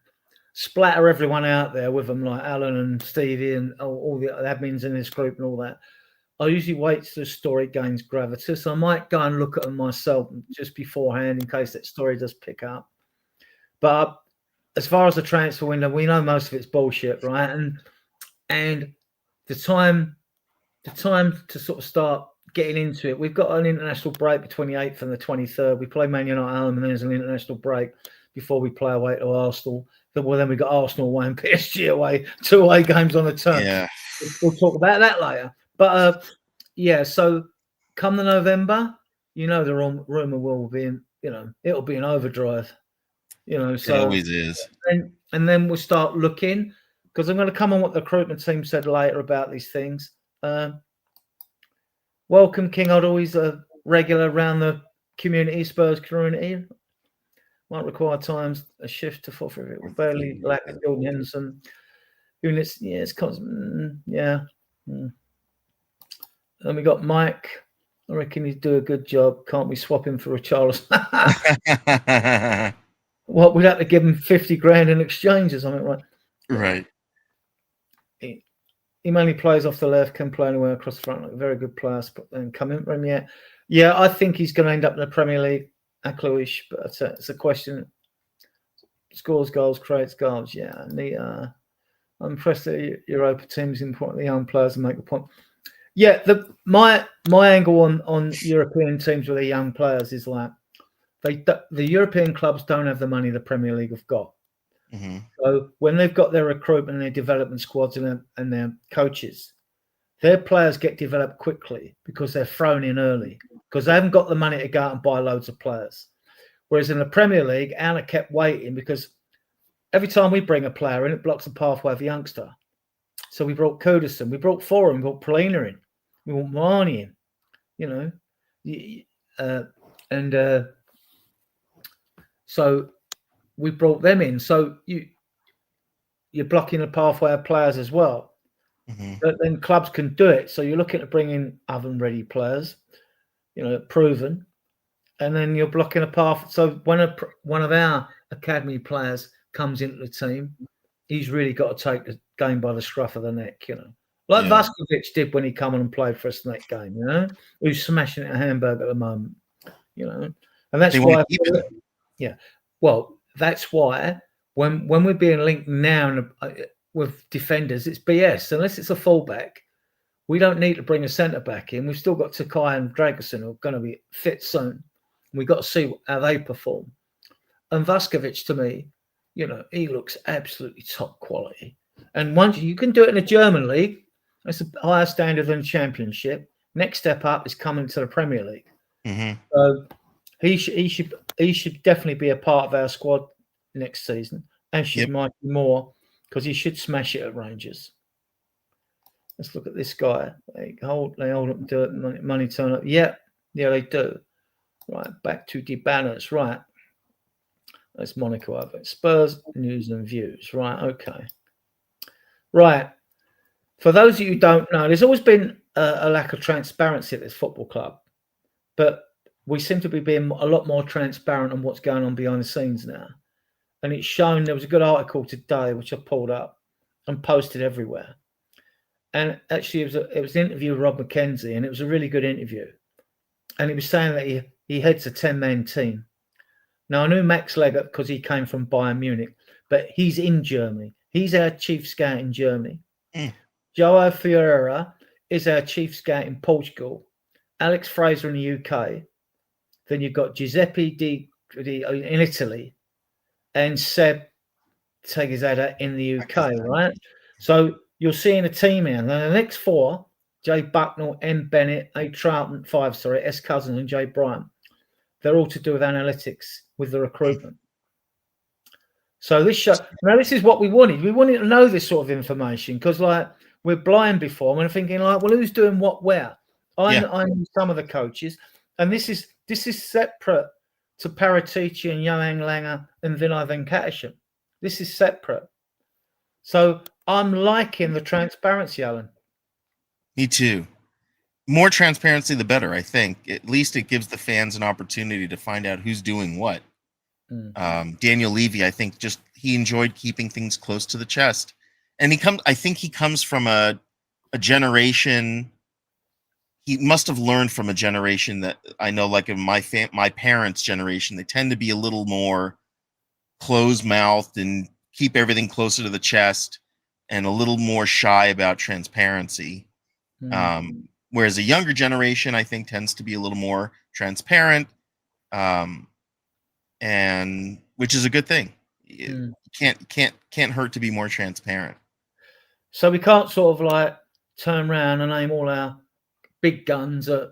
B: splatter everyone out there with them, like Alan and Stevie and all the admins in this group and all that, I usually wait till the story gains gravitas. I might go and look at them myself just beforehand in case that story does pick up. But as far as the transfer window, we know most of it's bullshit, right? And the time to sort of start getting into it, we've got an international break between the 8th and the 23rd. We play Man United at home, and then there's an international break before we play away to Arsenal. Then we've got Arsenal away and PSG away, 2 away games on the turn.
C: Yeah.
B: We'll talk about that later. But so come the November, the rumour will be in, it'll be an overdrive. So
C: it always is.
B: And then we'll start looking, because I'm going to come on what the recruitment team said later about these things. Welcome, King Oddle. He's a regular around the community, Spurs community. Might require times a shift to fall through it. We barely lack Jordan Henderson. Units, yeah, it's constant. Yeah. And we got Mike. I reckon he'd do a good job. Can't we swap him for a Charles? What, we'd have to give him 50 grand in exchange or something, right?
C: Right.
B: He mainly plays off the left, can play anywhere across the front. Like a very good player, but then come in for him. Yeah, I think he's going to end up in the Premier League. Akliouche, but it's a question. Scores goals, creates goals. Yeah, and I'm impressed that Europa teams important the young players and make a point. Yeah, my angle on European teams with their young players is like the European clubs don't have the money the Premier League have got.
C: Mm-hmm.
B: So when they've got their recruitment and their development squads and their coaches, their players get developed quickly because they're thrown in early, because they haven't got the money to go out and buy loads of players. Whereas in the Premier League, Anna kept waiting, because every time we bring a player in, it blocks the pathway of a youngster. So we brought Kudus, we brought Forum, we brought Polina in, we brought Marnie in, so we brought them in. So you're blocking the pathway of players as well.
C: Mm-hmm.
B: But then clubs can do it. So you're looking at bringing in oven-ready players, proven, and then you're blocking a path. So when one of our academy players comes into the team, he's really got to take the game by the scruff of the neck, like Vaskovic did when he come on and played for us in that game, who's smashing it at Hamburg at the moment, and that's why. Yeah, well, that's why when we're being linked now with defenders, it's BS. Unless it's a fullback, we don't need to bring a centre back in. We've still got Takai and Dragosin who are going to be fit soon. We've got to see how they perform. And Vaskovic, to me, he looks absolutely top quality. And once you can do it in the German league, that's a higher standard than the Championship. Next step up is coming to the Premier League.
C: Mm-hmm.
B: So he should definitely be a part of our squad next season, and should might be more. because he should smash it at Rangers. Let's look at this guy. They hold up, do it, money turn up. Yeah, they do. Right, back to Debanners. Right. That's Monaco of it. Spurs news and views. Right, okay. Right. For those of you who don't know, there's always been a lack of transparency at this football club. But we seem to be being a lot more transparent on what's going on behind the scenes now. And it's shown, there was a good article today, which I pulled up and posted everywhere. And actually, it was an interview with Rob McKenzie, and it was a really good interview. And he was saying that he heads a 10-man team. Now, I knew Max Legger because he came from Bayern Munich, but he's in Germany. He's our chief scout in Germany. Joao Ferreira is our chief scout in Portugal. Alex Fraser in the UK. Then you've got Giuseppe in Italy, and Seb Tegizada in the UK, right? So you're seeing a team here. Now, the next four, Jay Bucknell, M. Bennett, A. Troughton, S. Cousins, and Jay Bryant. They're all to do with analytics, with the recruitment. So this is what we wanted. We wanted to know this sort of information because, like, we're blind before. And we're thinking, like, well, who's doing what where? I know some of the coaches, and this is separate to Paratici and Johan Langer and Vinay Venkatesham. This is separate. So I'm liking the transparency, Alan.
C: Me too. More transparency, the better, I think. At least it gives the fans an opportunity to find out who's doing what. Daniel Levy, I think, he enjoyed keeping things close to the chest. And I think he comes from a generation. He must have learned from a generation that I know, like in my parents' generation, they tend to be a little more closed-mouthed and keep everything closer to the chest and a little more shy about transparency. Whereas a younger generation, I think, tends to be a little more transparent, and which is a good thing. It can't hurt to be more transparent.
B: So we can't sort of like turn around and aim all our big guns at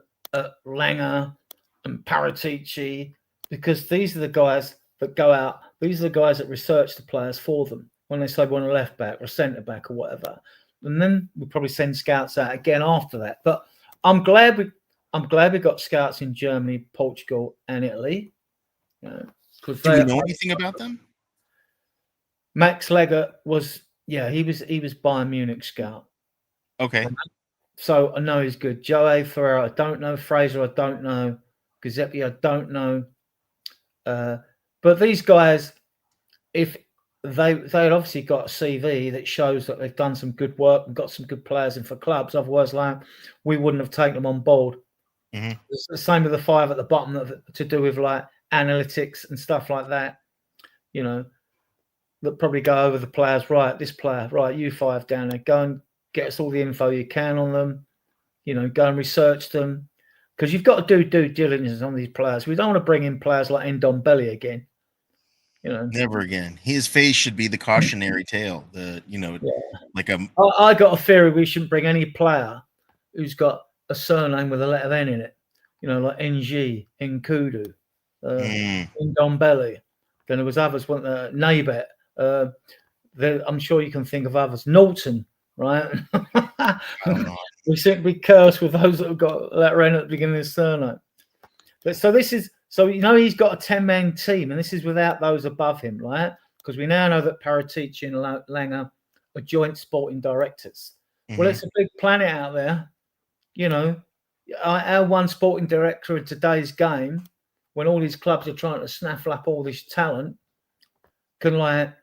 B: Langer and Paratici, because these are the guys that go out. These are the guys that research the players for them when they say we want a left back or a centre back or whatever. And then we'll probably send scouts out again after that. But I'm glad we got scouts in Germany, Portugal, and Italy.
C: Do we know anything about them?
B: Max Legger was Bayern Munich scout.
C: Okay.
B: So I know he's good. Joe Ferreira, I don't know. Fraser, I don't know. Giuseppe, I don't know. But these guys, if they'd obviously got a CV that shows that they've done some good work and got some good players in for clubs. Otherwise, like, we wouldn't have taken them on board. It's the same with the five at the bottom to do with like analytics and stuff like that. You know, that probably go over the players. Right, this player. Right, you five down there. Go and get us all the info you can on them. You know, go and research them, because you've got to do due diligence on these players. We don't want to bring in players like Ndombele again. You know,
C: never again. His face should be the cautionary tale.
B: I got a theory we shouldn't bring any player who's got a surname with a letter N in it. You know, like NG, Nkudu, Ndombele. Then there was others, Nabet. I'm sure you can think of others. Norton, right? We seem to be cursed with those that have got a letter N at the beginning of the surname. But so you know, he's got a 10-man team, and this is without those above him, right? Because we now know that Paratici and Langer are joint sporting directors. Well, it's a big planet out there. You know, our one sporting director in today's game, when all these clubs are trying to snaffle up all this talent, can like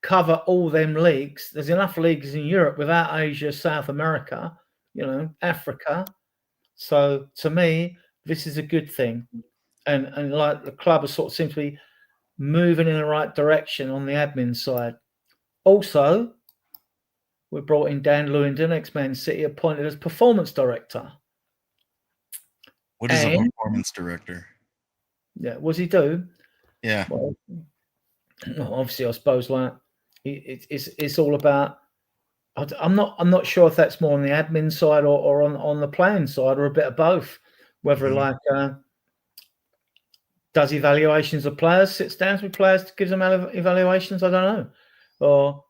B: cover all them leagues. There's enough leagues in Europe without Asia, South America, you know, Africa. So to me, this is a good thing. And like the club sort of seems to be moving in the right direction on the admin side. Also, we brought in Dan Lewington, ex-Man City, appointed as performance director.
C: What is a performance director?
B: Yeah, what does he do?
C: Yeah.
B: Well, obviously, I suppose like it's all about. I'm not sure if that's more on the admin side or on the playing side, or a bit of both. Whether like does evaluations of players, sits down with players, gives them evaluations. I don't know, or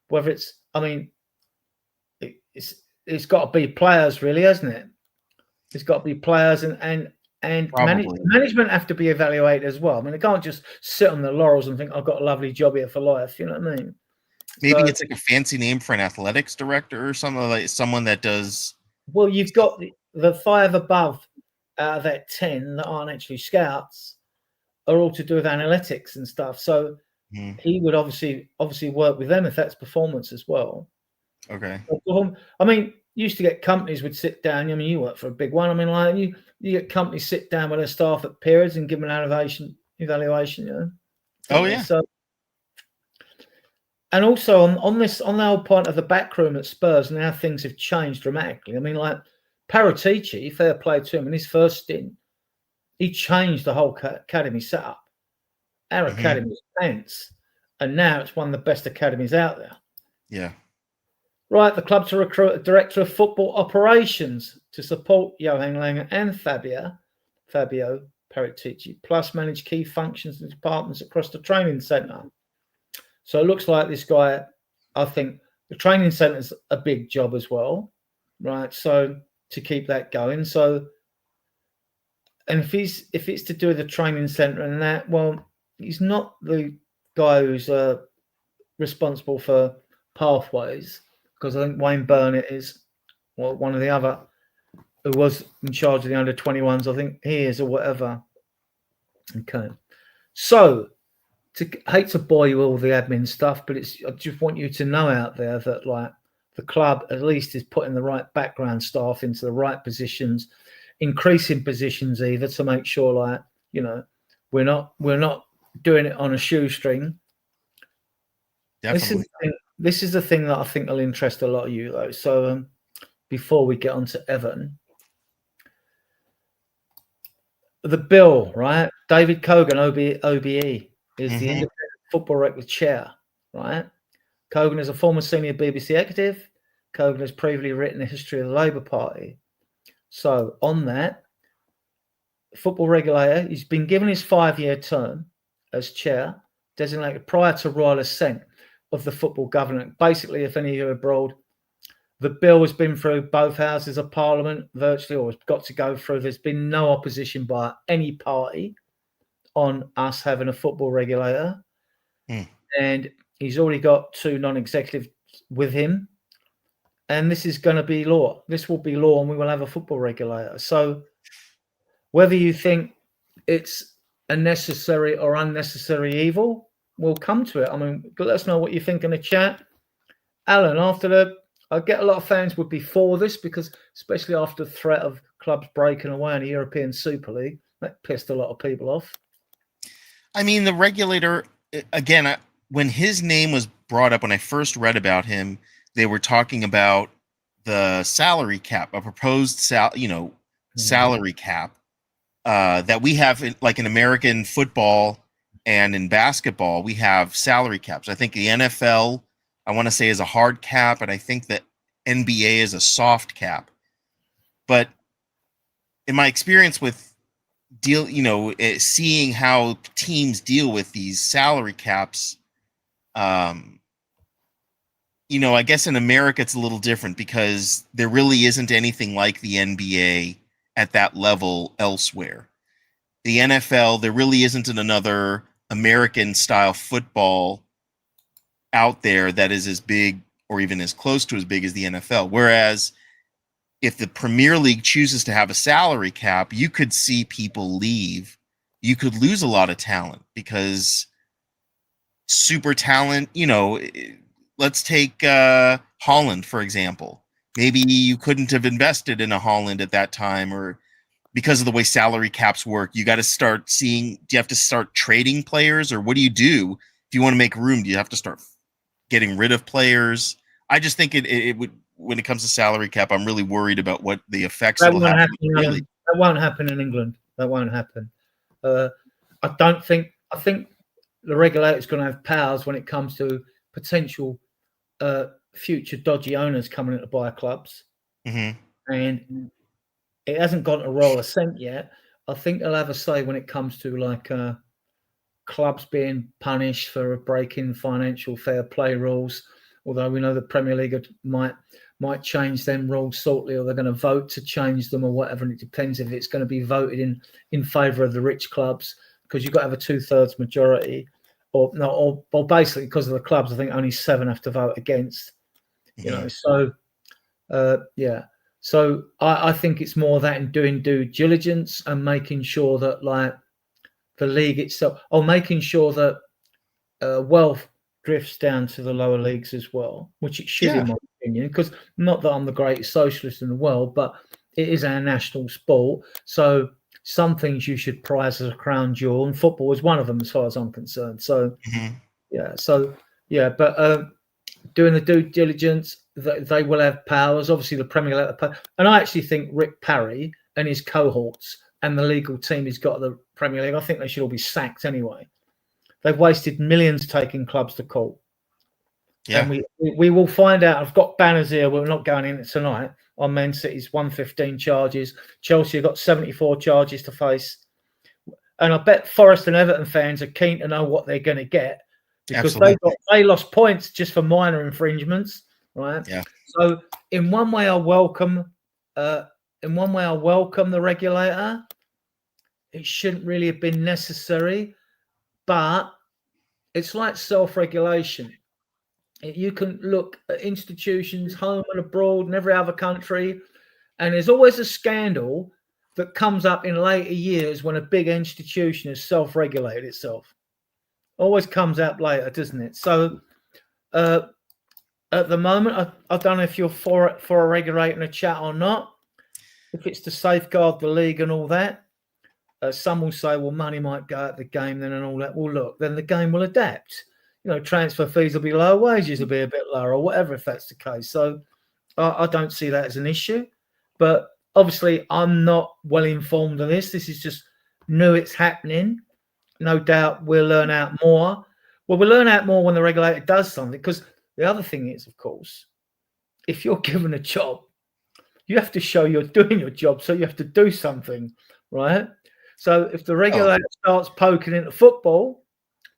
B: whether it's, I mean, it's got to be players, really, hasn't it? It's got to be players and
C: Probably.
B: management have to be evaluated as well. I mean, they can't just sit on the laurels and think I've got a lovely job here for life. You know what I mean?
C: Maybe
B: So,
C: it's like a fancy name for an athletics director or something, like someone that does.
B: well, you've got the 5 above out of that 10 that aren't actually scouts are all to do with analytics and stuff. So he would obviously work with them if that's performance as well.
C: Okay.
B: I mean, used to get companies would sit down. I mean, you work for a big one. I mean, like you get companies sit down with their staff at periods and give them an evaluation. You know.
C: Oh yeah.
B: So, and also on the whole point of the back room at Spurs, now things have changed dramatically. I mean, like Paratici, fair play to him, in his first stint, he changed the whole academy setup. Our academy was pants, and now it's one of the best academies out there.
C: Yeah.
B: Right, the club to recruit a director of football operations to support Johan Langer and Fabio Paratici, plus manage key functions and departments across the training centre. So it looks like this guy, I think the training centre is a big job as well, right? So to keep that going. So, and if it's to do with the training centre and that, well, he's not the guy who's responsible for pathways, because I think Wayne Burnett is one of the other who was in charge of the under-21s. I think he is, or whatever. Okay. So, hate to bore you all the admin stuff, but I just want you to know out there that like the club at least is putting the right background staff into the right positions, increasing positions either to make sure, like, you know, we're not doing it on a shoestring.
C: Definitely.
B: This is the thing that I think will interest a lot of you, though. So before we get on to Everton, the bill, right? David Cogan, OBE, is the independent football record chair, right? Cogan is a former senior BBC executive. Cogan has previously written the history of the Labour Party. So on that, football regulator, he's been given his 5-year term as chair, designated prior to royal assent of the football government. Basically, if any of you are abroad, the bill has been through both houses of parliament virtually, or has got to go through. There's been no opposition by any party on us having a football regulator. And he's already got 2 non-executive with him. And this is going to be law. This will be law, and we will have a football regulator. So whether you think it's a necessary or unnecessary evil, we'll come to it. I mean, let us know what you think in the chat. Alan, I get a lot of fans would be for this, because especially after the threat of clubs breaking away in the European Super League, that pissed a lot of people off.
C: I mean, the regulator, again, when his name was brought up, when I first read about him, they were talking about the salary cap, a proposed salary cap that we have like in American football and in basketball. We have salary caps. I think the NFL, I want to say, is a hard cap, and I think that NBA is a soft cap. But in my experience with seeing how teams deal with these salary caps, I guess in America it's a little different, because there really isn't anything like the NBA at that level elsewhere. The NFL, there really isn't another American style football out there that is as big or even as close to as big as the NFL. Whereas if the Premier League chooses to have a salary cap, you could see people leave. You could lose a lot of talent, because super talent, let's take Holland, for example. Maybe you couldn't have invested in a Holland at that time, or because of the way salary caps work, you got to start seeing, do you have to start trading players, or what do you do if you want to make room? Do you have to start getting rid of players? I just think it would, when it comes to salary cap, I'm really worried about what the effects it'll have.
B: That won't happen in England. That won't happen. I think the regulator is going to have powers when it comes to potential future dodgy owners coming in to buy clubs. And it hasn't gone to roll a cent yet. I think they'll have a say when it comes to like clubs being punished for breaking financial fair play rules, Although we know the Premier League might change them rules shortly, or they're going to vote to change them or whatever, and it depends if it's going to be voted in favour of the rich clubs, because you've got to have a 2/3 majority, or basically because of the clubs, I think only 7 have to vote against. You know, so yeah. So I think it's more that in doing due diligence and making sure that like the league itself, or making sure that wealth drifts down to the lower leagues as well, which it should, in my opinion, because not that I'm the greatest socialist in the world, but it is our national sport. So some things you should prize as a crown jewel, and football is one of them as far as I'm concerned. So but doing the due diligence, they will have powers. Obviously, the Premier League, and I actually think Rick Parry and his cohorts and the legal team he's got at the Premier League, I think they should all be sacked anyway. They've wasted millions taking clubs to court. Yeah. And we will find out. I've got banners here. We're not going in tonight on Man City's 115 charges. Chelsea have got 74 charges to face. And I bet Forest and Everton fans are keen to know what they're going to get, because they lost points just for minor infringements, right?
C: Yeah.
B: So in one way, I welcome the regulator. It shouldn't really have been necessary. But it's like self-regulation. You can look at institutions, home and abroad, in every other country, and there's always a scandal that comes up in later years when a big institution has self-regulated itself. Always comes out later, doesn't it? So at the moment, I don't know if you're for a regulator in a chat or not, if it's to safeguard the league and all that. Some will say, well, money might go out the game then and all that. Well, look, then the game will adapt. You know, transfer fees will be lower, wages will be a bit lower, or whatever, if that's the case. So I don't see that as an issue. But obviously, I'm not well informed on this. This is just new, it's happening. No doubt we'll learn out more. Well, we'll learn out more when the regulator does something, because the other thing is, of course, if you're given a job, you have to show you're doing your job, so you have to do something, right? So if the regulator starts poking into football,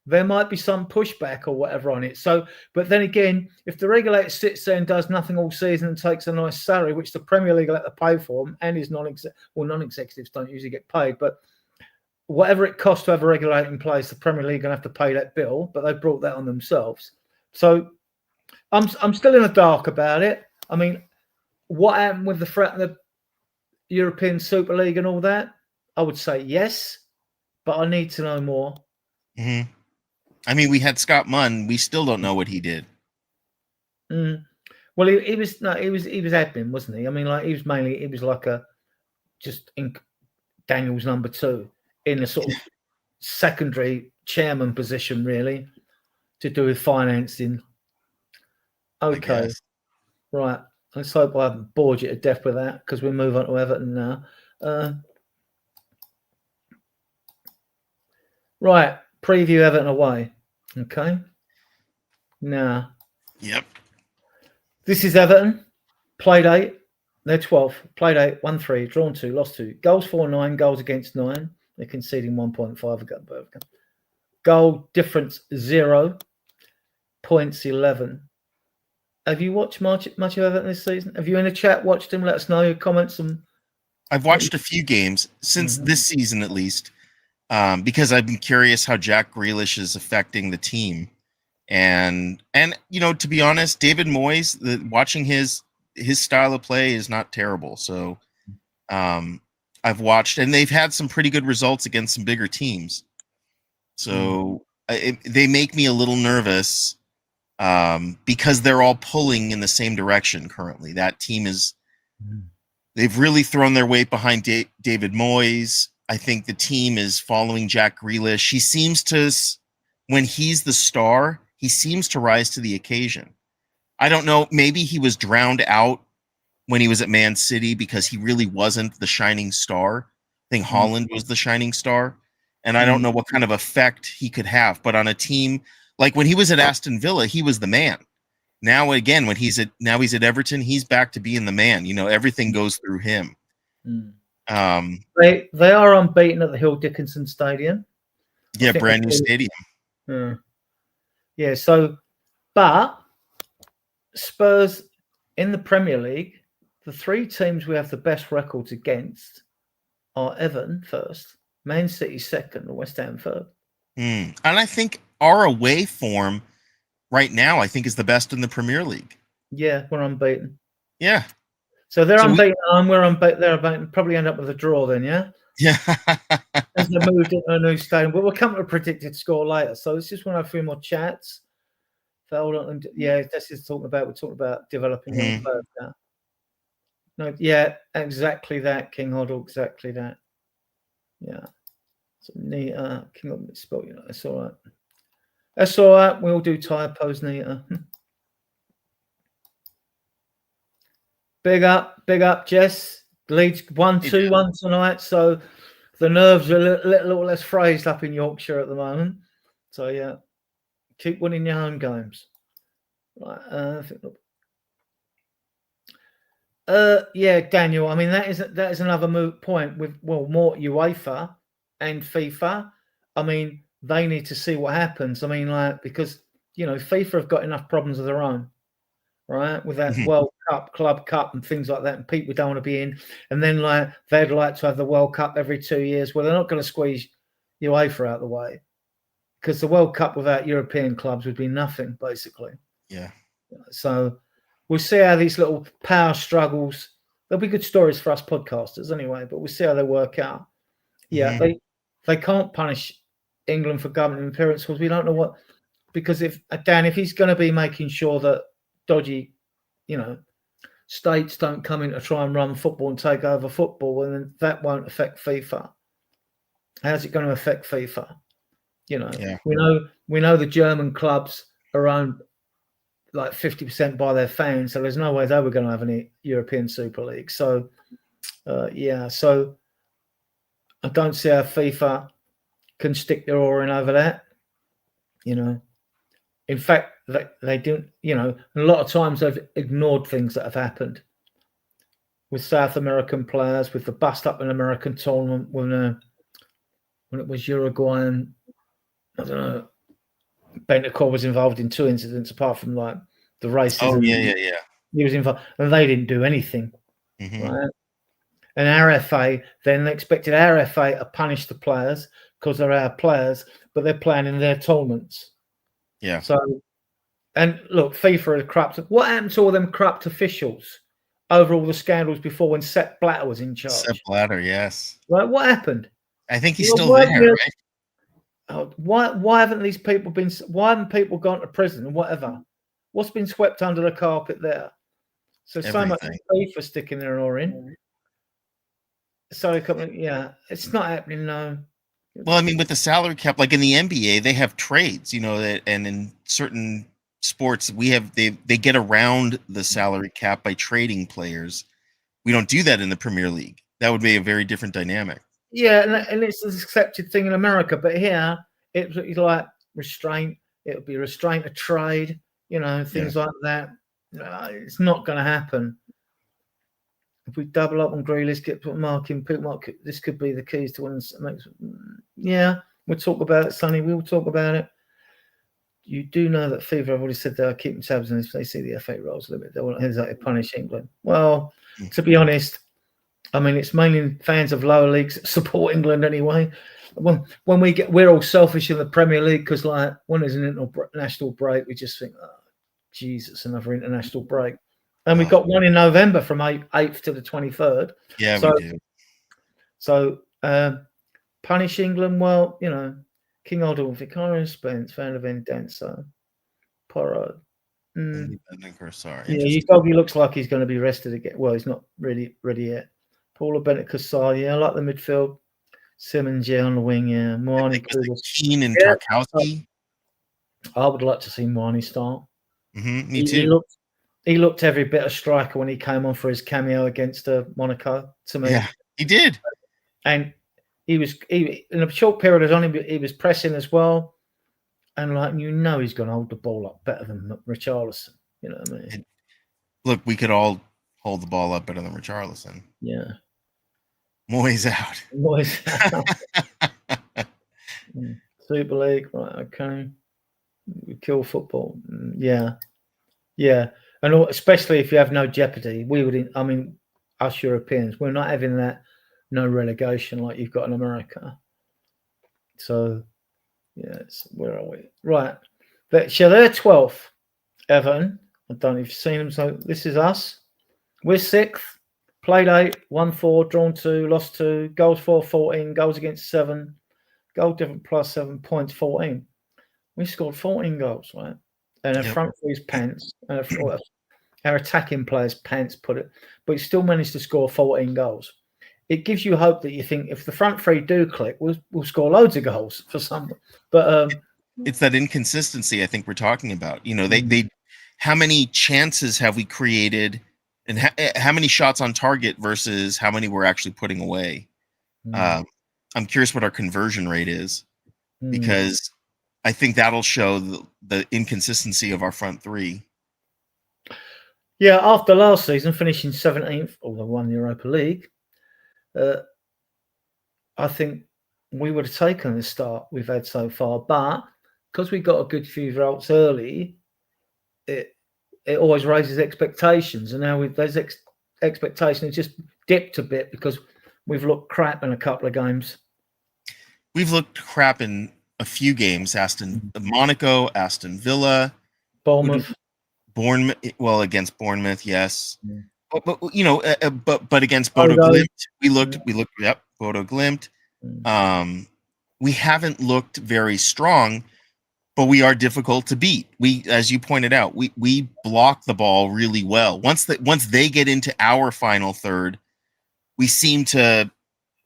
B: there might be some pushback or whatever on it. So, but then again, if the regulator sits there and does nothing all season and takes a nice salary, which the Premier League will have to pay for them, and is non-executives don't usually get paid, but whatever it costs to have a regulator in place, the Premier League are going to have to pay that bill, but they brought that on themselves. So I'm still in the dark about it. I mean, what happened with the European Super League and all that? I would say yes, but I need to know more.
C: Mm-hmm. I mean, we had Scott Munn. We still don't know what he did.
B: Well, he was admin, wasn't he? I mean, like he was like in Daniel's number 2 in a sort of secondary chairman position, really, to do with financing. Okay, right. Let's hope I haven't bored you to death with that, because we move on to Everton now. Right, preview Everton away. Okay. Now.
C: Yep.
B: This is Everton. Played 8. They're 12th. Played 8, 1-3, drawn 2, lost 2. Goals 4-9, goals against 9. They're conceding 1.5 again. Goal difference 0. Points 11. Have you watched much of Everton this season? Have you in the chat watched him? Let us know your comments.
C: I've watched a few games since this season, at least. Because I've been curious how Jack Grealish is affecting the team, and you know, to be honest, David Moyes, watching his style of play is not terrible. So I've watched, and they've had some pretty good results against some bigger teams. So they make me a little nervous because they're all pulling in the same direction currently. That team they've really thrown their weight behind David Moyes. I think the team is following Jack Grealish. He seems to, when he's the star, he seems to rise to the occasion. I don't know. Maybe he was drowned out when he was at Man City because he really wasn't the shining star. I think Haaland was the shining star. And I don't know what kind of effect he could have. But on a team, like when he was at Aston Villa, he was the man. Now, again, when he's at Everton, he's back to being the man. You know, everything goes through him.
B: They are unbeaten at the Hill Dickinson Stadium.
C: Yeah, brand new stadium.
B: Yeah. So, but Spurs in the Premier League, the three teams we have the best records against are Everton first, Man City second, and West Ham third.
C: And I think our away form right now, I think, is the best in the Premier League.
B: Yeah, we're unbeaten.
C: Yeah.
B: So they're unbeaten, and we're unbeaten. They're unbeaten. Probably end up with a draw then, yeah?
C: Yeah.
B: As they moved into a new stadium. But we'll come to a predicted score later. So let's just want to have a few more chats. Hold on. And yeah, this is talking about, we're talking about developing young players now. No, yeah, exactly that, King Hoddle, exactly that. Yeah. So Nita, King Hoddle spell, you know, that's all right. That's all right. We'll do typos, Nita. Big up, Jess. Leeds 1-2-1 tonight. So the nerves are a little less phrased up in Yorkshire at the moment. So yeah, keep winning your home games. Right. Yeah, Daniel. I mean, that is another moot point with more UEFA and FIFA. I mean, they need to see what happens. I mean, like, because FIFA have got enough problems of their own, right? With that World Cup, Club Cup, and things like that, and people don't want to be in. And then like they'd like to have the World Cup every 2 years. Well, they're not going to squeeze UEFA out of the way, because the World Cup without European clubs would be nothing, basically.
C: Yeah.
B: So we'll see how these little power struggles. There'll be good stories for us podcasters anyway, but we'll see how they work out. Yeah, they can't punish England for government interference because we don't know what. Because if he's going to be making sure that dodgy, states don't come in to try and run football and take over football, and then that won't affect FIFA. How's it going to affect FIFA? We know the German clubs are owned like 50% by their fans, so there's no way they were going to have any European Super League. So, so I don't see how FIFA can stick their oar in over that. In fact, they do. A lot of times they've ignored things that have happened with South American players, with the bust up in American tournament when it was Uruguay, and I don't know, Bentancur was involved in 2 incidents apart from like the racism.
C: Oh yeah.
B: He was involved, and they didn't do anything, right? And our FA, then they expected our FA to punish the players because they're our players, but they're playing in their tournaments.
C: Yeah.
B: So, and look, FIFA are corrupt. What happened to all them corrupt officials over all the scandals before when Sepp Blatter was in charge?
C: Sepp Blatter, yes.
B: Right, what happened?
C: I think he's still there, right?
B: Why haven't these people been? Why haven't people gone to prison and whatever? What's been swept under the carpet there? So much FIFA sticking their oar in. So yeah, it's not happening. No.
C: Well, I mean, with the salary cap, like in the NBA, they have trades, that, and in certain sports, they get around the salary cap by trading players. We don't do that in the Premier League. That would be a very different dynamic.
B: Yeah, and it's an accepted thing in America, but here it's like restraint. It would be restraint of trade, things like that. It's not going to happen. If we double up on Grealish, get marking, this could be the keys to winning. Yeah, we'll talk about it, Sonny. We'll talk about it. You do know that FIFA, I've already said they're keeping tabs on this. They see the FA rules limit. They won't hesitate to punish England. Well, to be honest, I mean, it's mainly fans of lower leagues that support England anyway. When we're all selfish in the Premier League because, like, when there's an international break, we just think, oh, Jesus, another international break. And we've got one in November from 8th to the 23rd.
C: Yeah, we do.
B: So, punish England, well, King Odell, Vicario Spence, Van of Denso, Porro.
C: Sorry.
B: Yeah, your doggy looks like he's going to be rested again. Well, he's not really ready yet. Paula Bennett Cassar, yeah, I like the midfield. Simmons, yeah, on the wing, yeah. Moani,
C: Keane and Tarkowski.
B: I would like to see Moani start.
C: Me too.
B: He looked every bit a striker when he came on for his cameo against Monaco. To me,
C: yeah, he did.
B: And he in a short period of time, he was pressing as well. And he's going to hold the ball up better than Richarlison. You know what I mean?
C: Look, we could all hold the ball up better than Richarlison.
B: Yeah.
C: Moyes out.
B: Super League, right? Okay. We kill football. Yeah. And especially if you have no jeopardy, we would. I mean, us Europeans, we're not having that no relegation like you've got in America. So, yes, where are we? Right. So they're 12th, Everton. I don't know if you've seen them. So this is us. We're 6th. Played 8, won 4, drawn 2, lost 2, goals for 14, goals against 7, goal different plus 7 points 14. We scored 14 goals, right? And our front three's pants, and our attacking players' pants put it, but we still managed to score 14 goals. It gives you hope that you think if the front three do click, we'll score loads of goals for some. But
C: it's that inconsistency I think we're talking about. You know, they how many chances have we created, and how many shots on target versus how many we're actually putting away? I'm curious what our conversion rate is, because I think that'll show the inconsistency of our front three.
B: Yeah, after last season, finishing 17th, although won the Europa League, I think we would have taken the start we've had so far. But because we got a good few results early, it always raises expectations. And now those expectations just dipped a bit because we've looked crap in a couple of games.
C: We've looked crap in a few games. Monaco, Aston Villa,
B: Bournemouth.
C: Well, against Bournemouth, yes. But you know, but against Bodo Glimt, we looked. Yep, Bodo Glimt. We haven't looked very strong, but we are difficult to beat. We, as you pointed out, we block the ball really well. Once they get into our final third, we seem to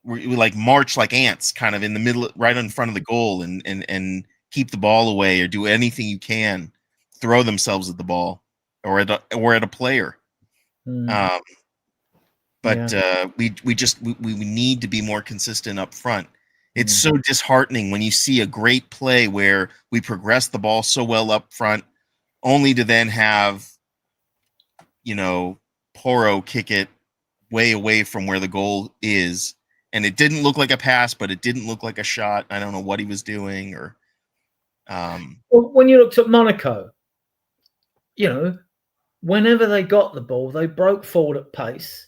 C: we like march like ants, kind of in the middle, right in front of the goal, and keep the ball away or do anything you can, throw themselves at the ball or at a player. But we need to be more consistent up front. It's so disheartening when you see a great play where we progress the ball so well up front, only to then have, you know, Porro kick it way away from where the goal is. And it didn't look like a pass, but it didn't look like a shot. I don't know what he was doing. Or
B: well, when you looked at Monaco, you know, whenever they got the ball, they broke forward at pace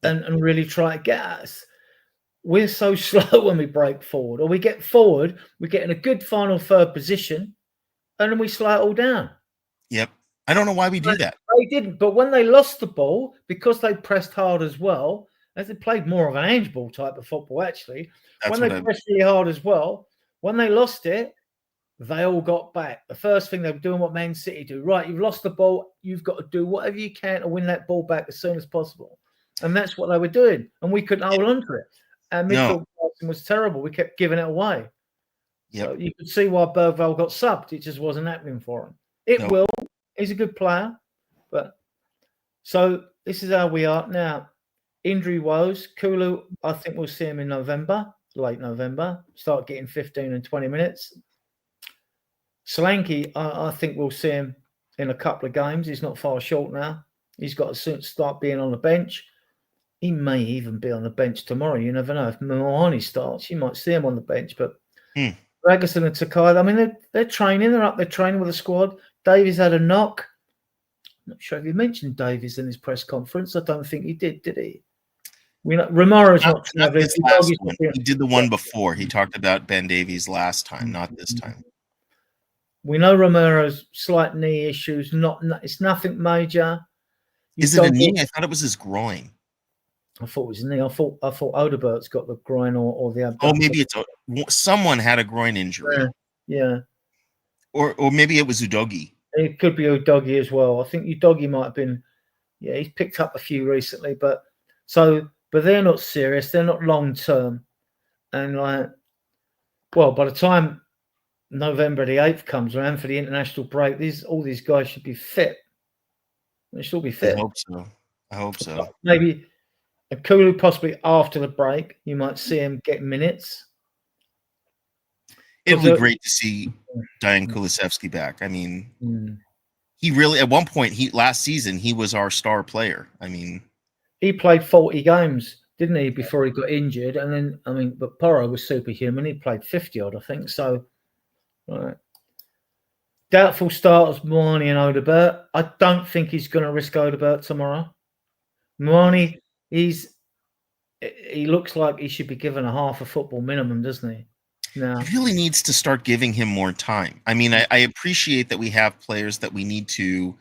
B: and really try to get at us. We're so slow when we break forward, or we get forward, we get in a good final third position, and then we slow it all down.
C: Yep. I don't know why we do that.
B: They didn't, but when they lost the ball, because they pressed hard as well, as they played more of an handball type of football, actually, when they pressed really hard as well, when they lost it, they all got back. The first thing they were doing what Man City do. Right, you've lost the ball, you've got to do whatever you can to win that ball back as soon as possible. And that's what they were doing. And we couldn't hold on to it. And midfield was terrible. We kept giving it away. Yep. So you could see why Bergvall got subbed. It just wasn't happening for him. Will. He's a good player. But so this is how we are now. Injury woes. Kulu, I think we'll see him in November, late November. Start getting 15 and 20 minutes. Solanke, I think we'll see him in a couple of games. He's not far short now. He's got to soon start being on the bench. He may even be on the bench tomorrow. You never know. If Moani starts, you might see him on the bench. But Ragusan and Takai, I mean, they're training. They're up there training with the squad. Davies had a knock. I'm not sure if he mentioned Davies in his press conference. I don't think he did he? Romero's not traveling.
C: He did the one before. He talked about Ben Davies last time, not this time.
B: We know Romero's slight knee issues. It's nothing major.
C: Is it a knee? I thought it was his groin.
B: I thought it was knee. I thought Odebert's got the groin or the abdomen.
C: Oh, maybe someone had a groin injury.
B: Yeah.
C: Or maybe it was Udogie.
B: It could be Udogie as well. I think Udogie might have been. Yeah, he's picked up a few recently, but they're not serious. They're not long term, and by the time November the 8th comes around for the international break, all these guys should be fit. They should all be fit.
C: I hope so.
B: Maybe a Kulu possibly after the break. You might see him get minutes.
C: It'll be great to see Dejan Kulusevski back. I mean, he really, at one point, last season, he was our star player. I mean,
B: he played 40 games, didn't he, before he got injured? And then, but Porro was superhuman. He played 50 odd, I think. So, right. Doubtful starters, Moani and Odebert. I don't think he's going to risk Odebert tomorrow. Moani, he looks like he should be given a half a football minimum, doesn't he? No.
C: He really needs to start giving him more time. I mean, I appreciate that we have players that we need to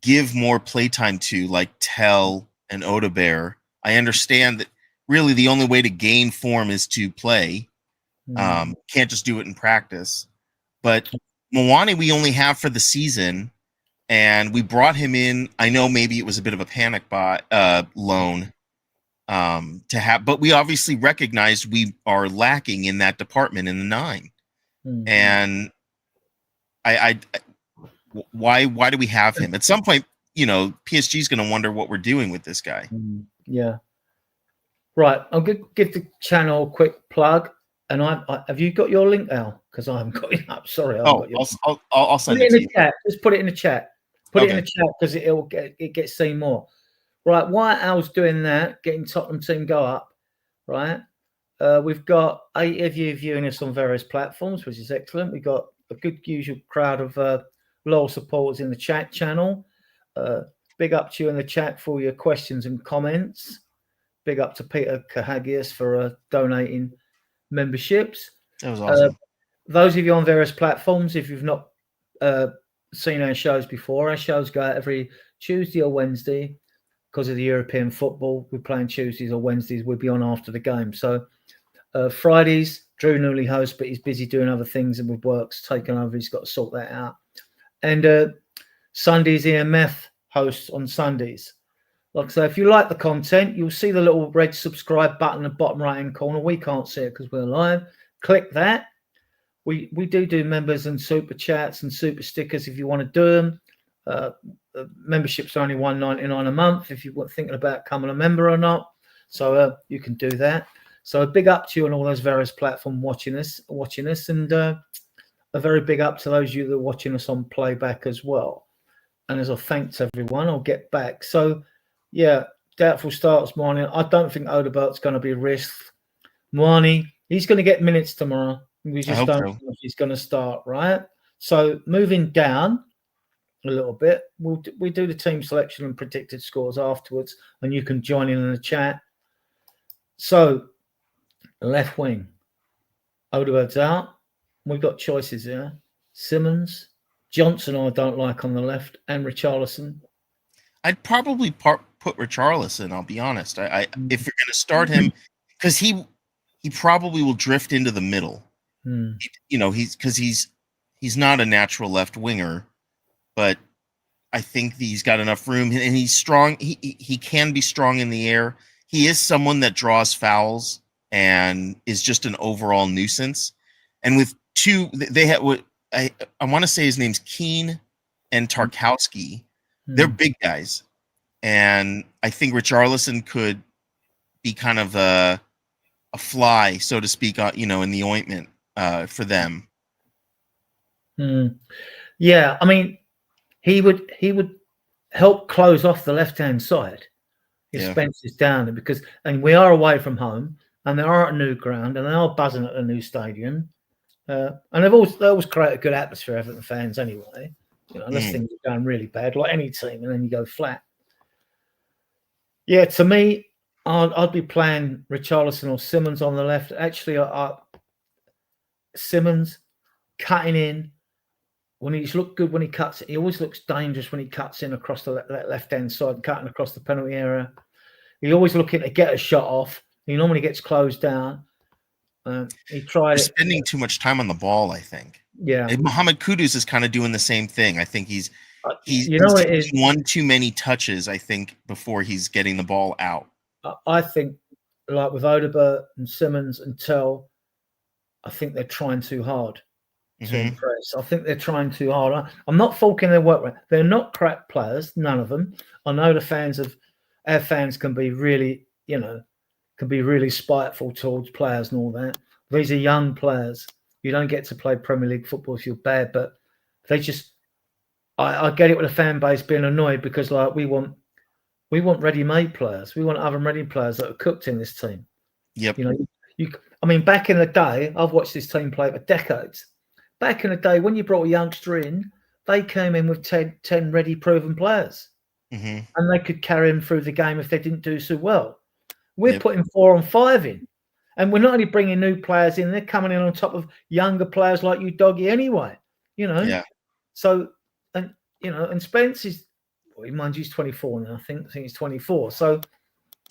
C: give more playtime to, like Tell and Odebear. I understand that really the only way to gain form is to play. Can't just do it in practice. But Mwani we only have for the season, and we brought him in. I know maybe it was a bit of a panic loan to have, but we obviously recognized we are lacking in that department in the 9. And why do we have him? At some point, PSG is going to wonder what we're doing with this guy.
B: Yeah. Right. I'm going to give the channel a quick plug. And have you got your link, Al? Because I haven't got it up. Sorry.
C: I'll send
B: it
C: it
B: in
C: to
B: the chat. Just put it in the chat. Put it in the chat because it gets seen more. Right. While Al's doing that, getting Tottenham team go up, right? We've got 8 of you viewing us on various platforms, which is excellent. We've got a good usual crowd of loyal supporters in the chat channel. Big up to you in the chat for your questions and comments. Big up to Peter Kahagias for donating memberships.
C: That was awesome.
B: Those of you on various platforms, if you've not seen our shows before, our shows go out every Tuesday or Wednesday. Because of the European football, we're playing Tuesdays or Wednesdays. We'll be on after the game. So Fridays, Drew Newley hosts, but he's busy doing other things and with work's taken over. He's got to sort that out. And Sundays, EMF hosts on Sundays. Like I say, if you like the content, you'll see the little red subscribe button in the bottom right-hand corner. We can't see it because we're live. Click that. We do members and super chats and super stickers if you want to do them. Memberships are only $1.99 a month if you're thinking about becoming a member or not. So you can do that. So a big up to you on all those various platforms watching us, and a very big up to those of you that are watching us on playback as well. And as a thanks everyone, I'll get back. So yeah, doubtful starts morning. I don't think Odebert's going to be risked. Moani, he's going to get minutes tomorrow. We just don't know if he's going to start, right? So moving down a little bit, we do the team selection and predicted scores afterwards, and you can join in the chat. So left wing, Odegaard's out. We've got choices here: Simmons, Johnson. I don't like on the left, and Richarlison.
C: I'd probably put Richarlison. I'll be honest. If you're going to start him, because he probably will drift into the middle. He's not a natural left winger. But I think he's got enough room, and he's strong. He can be strong in the air. He is someone that draws fouls and is just an overall nuisance. And with two, they have what I want to say his name's Keane and Tarkowski. They're big guys, and I think Richarlison could be kind of a fly, so to speak, in the ointment for them.
B: Yeah, I mean. He would help close off the left-hand side if Spence is down there, and we are away from home, and they are at a new ground, and they are buzzing at the new stadium, and they always create a good atmosphere, Everton fans anyway. Unless things are going really bad, like any team, and then you go flat. Yeah, to me, I'd be playing Richarlison or Simmons on the left. Actually, Simmons cutting in. When he's looked good when he cuts it, he always looks dangerous when he cuts in across the left-hand side, cutting across the penalty area. He's always looking to get a shot off. He normally gets closed down. He tried
C: spending too much time on the ball, I think.
B: Yeah.
C: And Mohamed Kudus is kind of doing the same thing. I think he's
B: taking
C: one too many touches, I think, before he's getting the ball out.
B: I think, like with Odebert and Simmons and Tell, I think they're trying too hard to impress. I think they're trying too hard. I'm not faulting their work. They're not crap players, none of them. I know our fans can be really, spiteful towards players and all that. These are young players. You don't get to play Premier League football if you're bad, but they just, I get it with the fan base being annoyed because we want ready-made players. We want oven-ready players that are cooked in this team.
C: Yep.
B: Back in the day, I've watched this team play for decades. back in the day when you brought a youngster in, they came in with 10 ready, proven players,
C: Mm-hmm.
B: and they could carry them through the game if they didn't do so well. We're
C: Yep.
B: putting 4 on 5 in, and we're not only bringing new players in; they're coming in on top of younger players like you, Doggy. Anyway,
C: Yeah.
B: So, and and Spence is, well, mind you, he's 24 now. I think he's 24. So,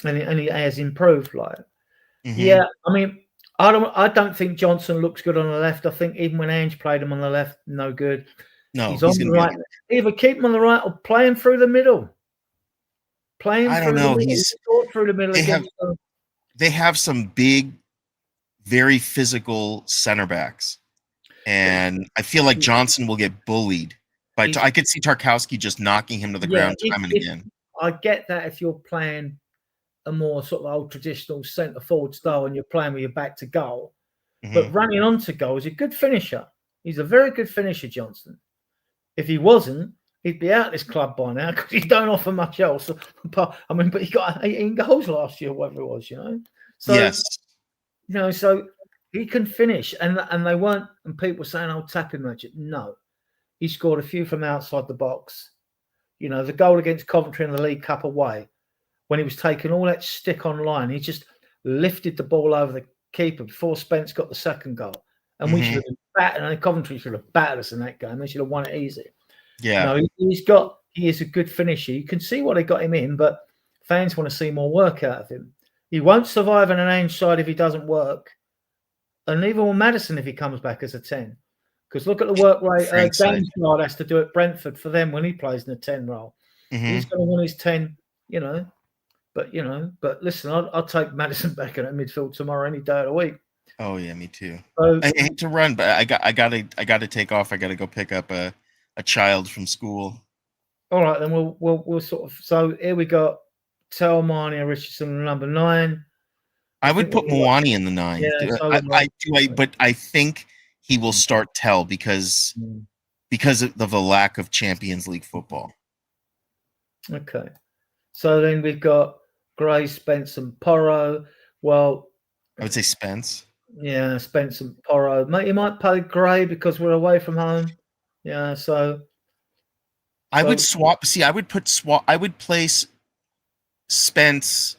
B: and he has improved. Like,
C: Mm-hmm.
B: yeah, I mean, I don't think Johnson looks good on the left. I think even when Ange played him on the left, no good.
C: No,
B: He's on the
C: gonna
B: right. Either keep him on the right or play him through the middle. Play him
C: I
B: through
C: don't
B: the
C: know.
B: middle. He scored through the middle against them.
C: They have some big, very physical center backs, and I feel like Johnson will get bullied. But I could see Tarkowski just knocking him to the ground time and again.
B: I get that if you're playing a more sort of old traditional centre forward style and you're playing with your back to goal, but running onto goal is a good finisher. He's a very good finisher, Johnson. If he wasn't, he'd be out of this club by now because he don't offer much else. But he got 18 goals last year, whatever it was, So,
C: yes.
B: So he can finish, and they weren't. And people were saying, "Oh, tapping magic." No, he scored a few from outside the box. The goal against Coventry in the League Cup away, when he was taking all that stick on line, he just lifted the ball over the keeper before Spence got the second goal. And we should have been battered. And Coventry should have battered us in that game. They should have won it easy.
C: Yeah.
B: No, he is a good finisher. You can see why they got him in, but fans want to see more work out of him. He won't survive on an Ange side if he doesn't work. And neither will Maddison if he comes back as a 10. Because look at the work rate Gamesguard has to do at Brentford for them when he plays in a 10 role. He's going to want his 10, But listen, I'll take Maddison back in at midfield tomorrow any day of the week.
C: Oh yeah, me too.
B: So,
C: I hate to run, but I got to take off. I got to go pick up a child from school.
B: All right, then we'll sort of. So here we got Telmani Richardson, number 9.
C: I would put Mwani in the 9.
B: Yeah,
C: but I think he will start Tell because of the lack of Champions League football.
B: Okay, so then we've got Gray, Spence, and Porro. Well,
C: I would say Spence.
B: Yeah, Spence and Porro. You might play Gray because we're away from home. Yeah, so
C: I would swap. See, I would place Spence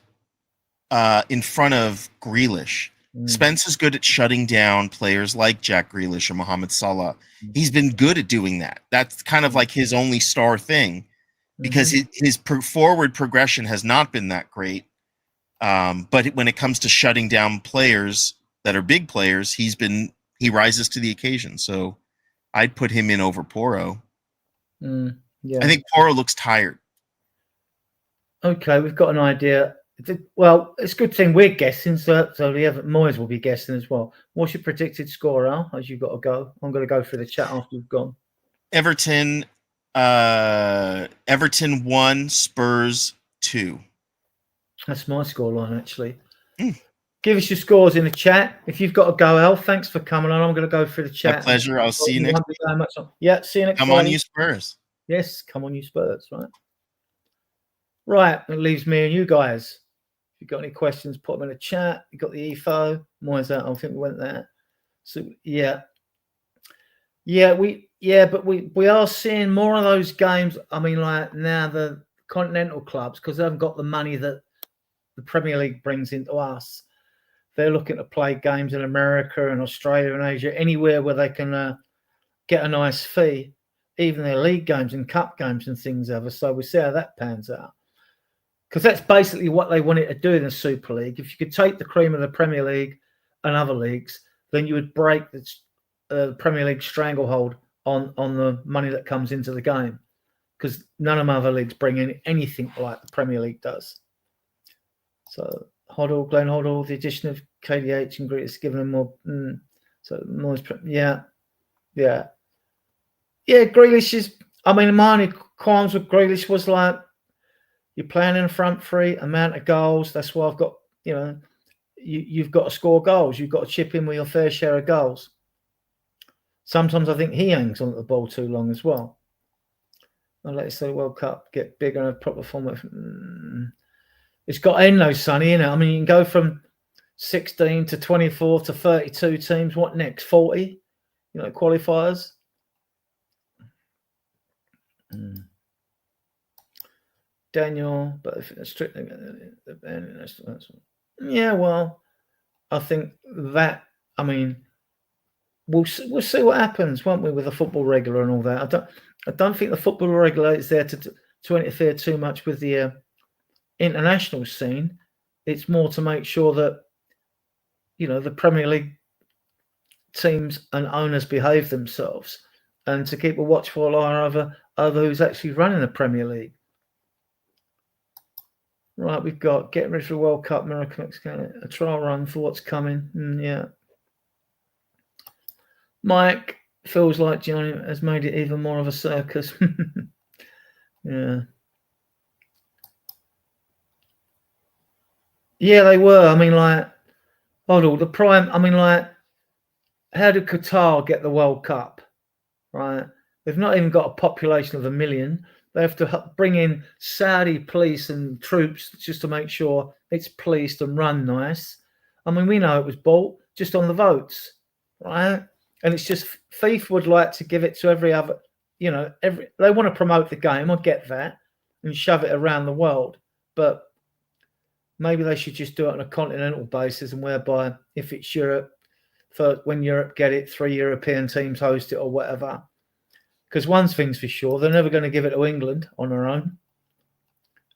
C: in front of Grealish. Spence is good at shutting down players like Jack Grealish or Mohamed Salah. He's been good at doing that. That's kind of like his only star thing because his forward progression has not been that great. But when it comes to shutting down players that are big players, he rises to the occasion. So I'd put him in over Porro.
B: Yeah.
C: I think Porro looks tired.
B: Okay, we've got an idea. Well, it's a good thing we're guessing, so the Everton Moyes will be guessing as well. What's your predicted score, Al, as you've got to go? I'm going to go through the chat after you've gone.
C: Everton 1, Spurs 2.
B: That's my scoreline, actually. Give us your scores in the chat. If you've got to go, Al, thanks for coming on. I'm going to go through the chat.
C: My pleasure. I'll see you next
B: time. Yeah, see you next time.
C: Come on, you Spurs.
B: Yes, come on, you Spurs, right? Right, it leaves me and you guys. If you've got any questions, put them in the chat. You got the EFO. Moyes out. I think we went there. So but we are seeing more of those games. I mean, like now the continental clubs, because they haven't got the money that the Premier League brings into us. They're looking to play games in America and Australia and Asia, anywhere where they can get a nice fee, even their league games and cup games and things ever. So we see how that pans out. Because that's basically what they wanted to do in the Super League. If you could take the cream of the Premier League and other leagues, then you would break the Premier League stranglehold on the money that comes into the game. Because none of my other leagues bring in anything like the Premier League does. So Glenn Hoddle, the addition of KDH and Grealish, giving them more. Grealish is. I mean, my only qualms with Grealish was like you're playing in a front three, amount of goals. That's why I've got. You've got to score goals. You've got to chip in with your fair share of goals. Sometimes I think he hangs on the ball too long as well. I'll let the World Cup get bigger and have proper format. It's got to end though, Sonny, innit? I mean, you can go from 16 to 24 to 32 teams. What next? 40? qualifiers. Daniel, but if it's strictly, yeah, well, I think that, I mean, we'll see what happens, won't we, with the football regulator and all that. I don't think the football regulator is there to interfere too much with the international scene. It's more to make sure that the Premier League teams and owners behave themselves, and to keep a watchful eye over who's actually running the Premier League. Right, we've got getting ready for the World Cup, Miracle Mexico, a trial run for what's coming. Yeah. Mike feels like Johnny has made it even more of a circus. Yeah. Yeah, they were. I mean, like, the prime. I mean, like, how did Qatar get the World Cup? Right? They've not even got a population of 1 million. They have to bring in Saudi police and troops just to make sure it's policed and run nice. I mean, we know it was bought just on the votes, right? And it's just FIFA would like to give it to every other, they want to promote the game. I get that, and shove it around the world. But maybe they should just do it on a continental basis, and whereby if it's Europe, when Europe get it, 3 European teams host it or whatever. Because one thing's for sure, they're never going to give it to England on their own.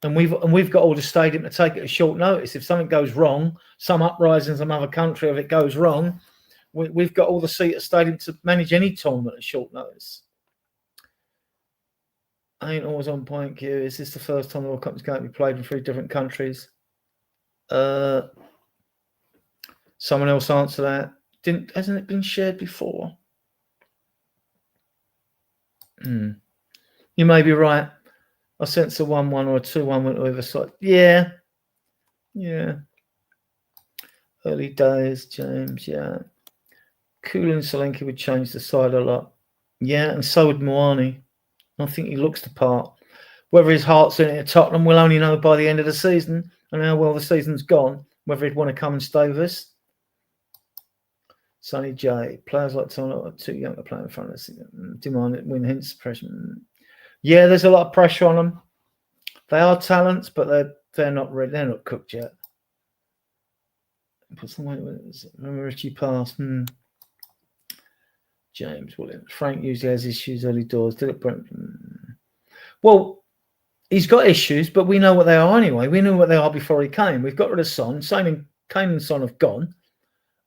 B: And we've got all the stadium to take it at short notice. If something goes wrong, some uprising in some other country, if it goes wrong, we've got all the seat at stadium to manage any tournament at short notice. I ain't always on point, Q. Is this the first time the World Cup is going to be played in 3 different countries? Someone else answer that. Hasn't it been shared before? You may be right. I sense a 1-1 or a 2-1 went to either side. Yeah. Early days, James. Yeah. Cool and Solanke would change the side a lot. Yeah, and so would Moani. I think he looks the part. Whether his heart's in it at Tottenham, we'll only know by the end of the season, and how well the season's gone, whether he'd want to come and stay with us. Sonny J. Players like Tom are too young to play in front of us. Demand it, win, hence pressure. Yeah, there's a lot of pressure on them. They are talents, but they're not ready. They're not cooked yet. Put some weight with it. Remember Richie pass. James Williams. Frank usually has issues early doors. Did it Brent? Well, he's got issues, but we know what they are anyway. We knew what they are before he came. We've got rid of Son. Kane and Son have gone,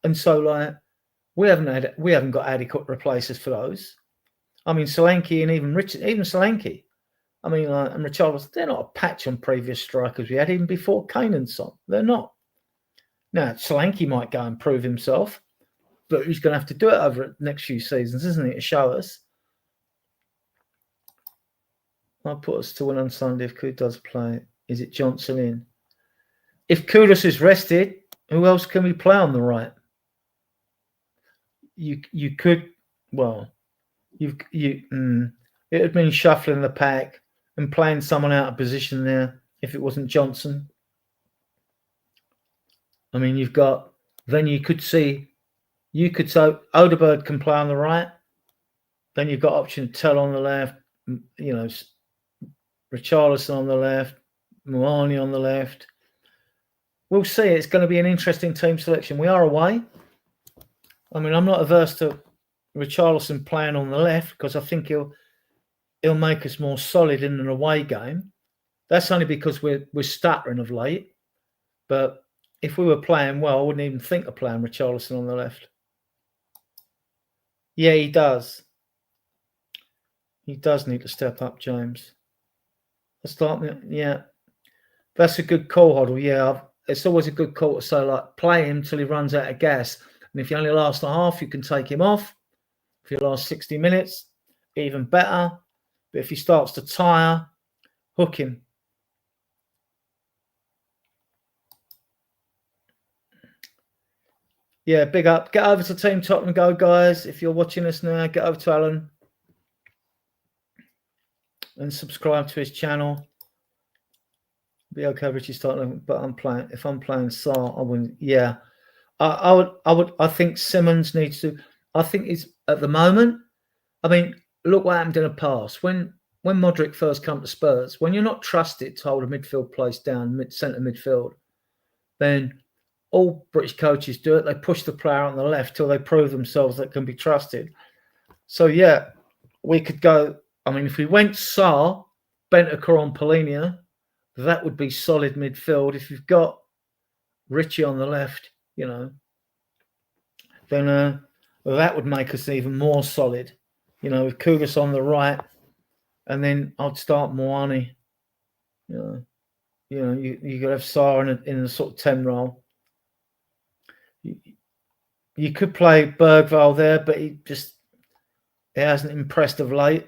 B: and so like we haven't got adequate replacers for those. I mean, Solanke and even Solanke. I mean, and Richarlison, they're not a patch on previous strikers we had even before Kane and Son. They're not. Now, Solanke might go and prove himself, but he's going to have to do it over the next few seasons, isn't he, to show us? I'll put us to win on Sunday if Kudus does play. Is it Johnson in? If Kudus is rested, who else can we play on the right? You could, well, it would mean shuffling the pack and playing someone out of position there if it wasn't Johnson. I mean, you could say Odegaard can play on the right. Then you've got option Tell on the left, Richarlison on the left, Moani on the left. We'll see. It's going to be an interesting team selection. We are away. I mean, I'm not averse to Richarlison playing on the left because I think he'll make us more solid in an away game. That's only because we're stuttering of late. But if we were playing well, I wouldn't even think of playing Richarlison on the left. Yeah, he does. He does need to step up, James. Yeah. That's a good call, Hoddle. Yeah, it's always a good call to say, like, play him till he runs out of gas. And if he only lasts a half, you can take him off. If he lasts 60 minutes, even better. But if he starts to tire, hook him. Yeah, big up. Get over to Team Tottenham Go, guys. If you're watching us now, get over to Alan and subscribe to his channel. Be okay, Richie starting, but if I'm playing Sar, I wouldn't. Yeah, I would. I think Simmons needs to. I think is at the moment. I mean, look what happened in the past when Modric first come to Spurs. When you're not trusted to hold a midfield place down, centre midfield, then all British coaches do it. They push the player on the left till they prove themselves that can be trusted. So yeah, we could go. I mean, if we went Sarr, Bentancur on Polina, that would be solid midfield. If you've got Richie on the left, you know, then that would make us even more solid. You know, with Kudus on the right, and then I'd start Moani. You know, you could have Sarr in a sort of 10 role. You could play Bergvall there, but he hasn't impressed of late.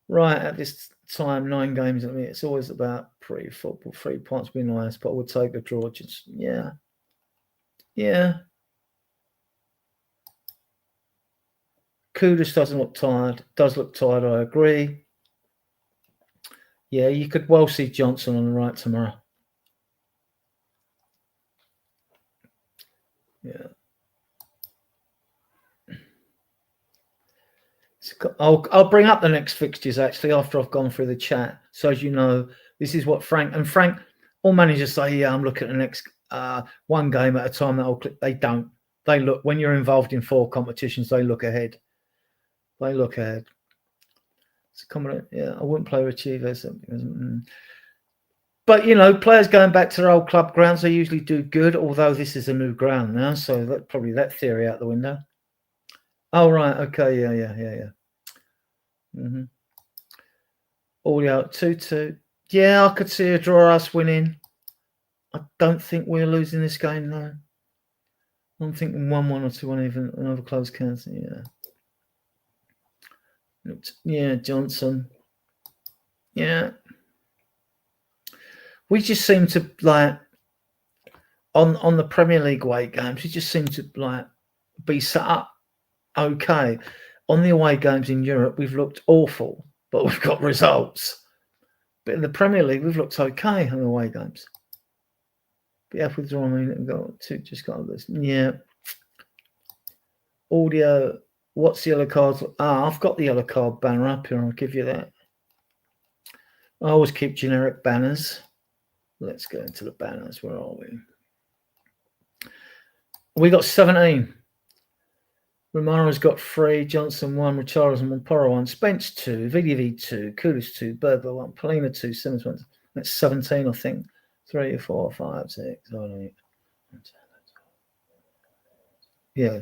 B: Right at this time, 9 games. I mean, it's always about pre-football. 3 points would be nice, but I would take a draw. Just yeah. Kudus doesn't look tired. Does look tired, I agree. Yeah, you could well see Johnson on the right tomorrow. Yeah. I'll bring up the next fixtures actually after I've gone through the chat. So as you know, this is what Frank, all managers say, yeah, I'm looking at the next one game at a time that I'll click. They don't. They look, when you're involved in 4 competitions, they look ahead. It's a comment. Yeah, I wouldn't play Richie. But you know, players going back to their old club grounds, they usually do good. Although this is a new ground now, so that probably that theory out the window. Oh right, okay, yeah. Audio 2-2. Yeah, I could see a draw, us winning. I don't think we're losing this game though. I'm thinking 1-1 or 2-1, even another close counter. Yeah, Johnson. Yeah. We just seem to like on the Premier League away games, we just seem to like be set up okay. On the away games in Europe, we've looked awful, but we've got results. But in the Premier League, we've looked okay on the away games. But yeah, with draw, I mean, just got this. Yeah. Audio. What's the yellow cards? I've got the yellow card banner up here. I'll give you that. I always keep generic banners. Let's go into the banners. Where are we? We got 17. Romaro's got 3, Johnson 1, Richarlison 1, Porro 1, Spence 2, VDV 2, Kudus 2, Bergvall 1, Polina 2, Simmons 1. That's 17, I think. 3, 4, 5, 6, 7, 8. Yeah.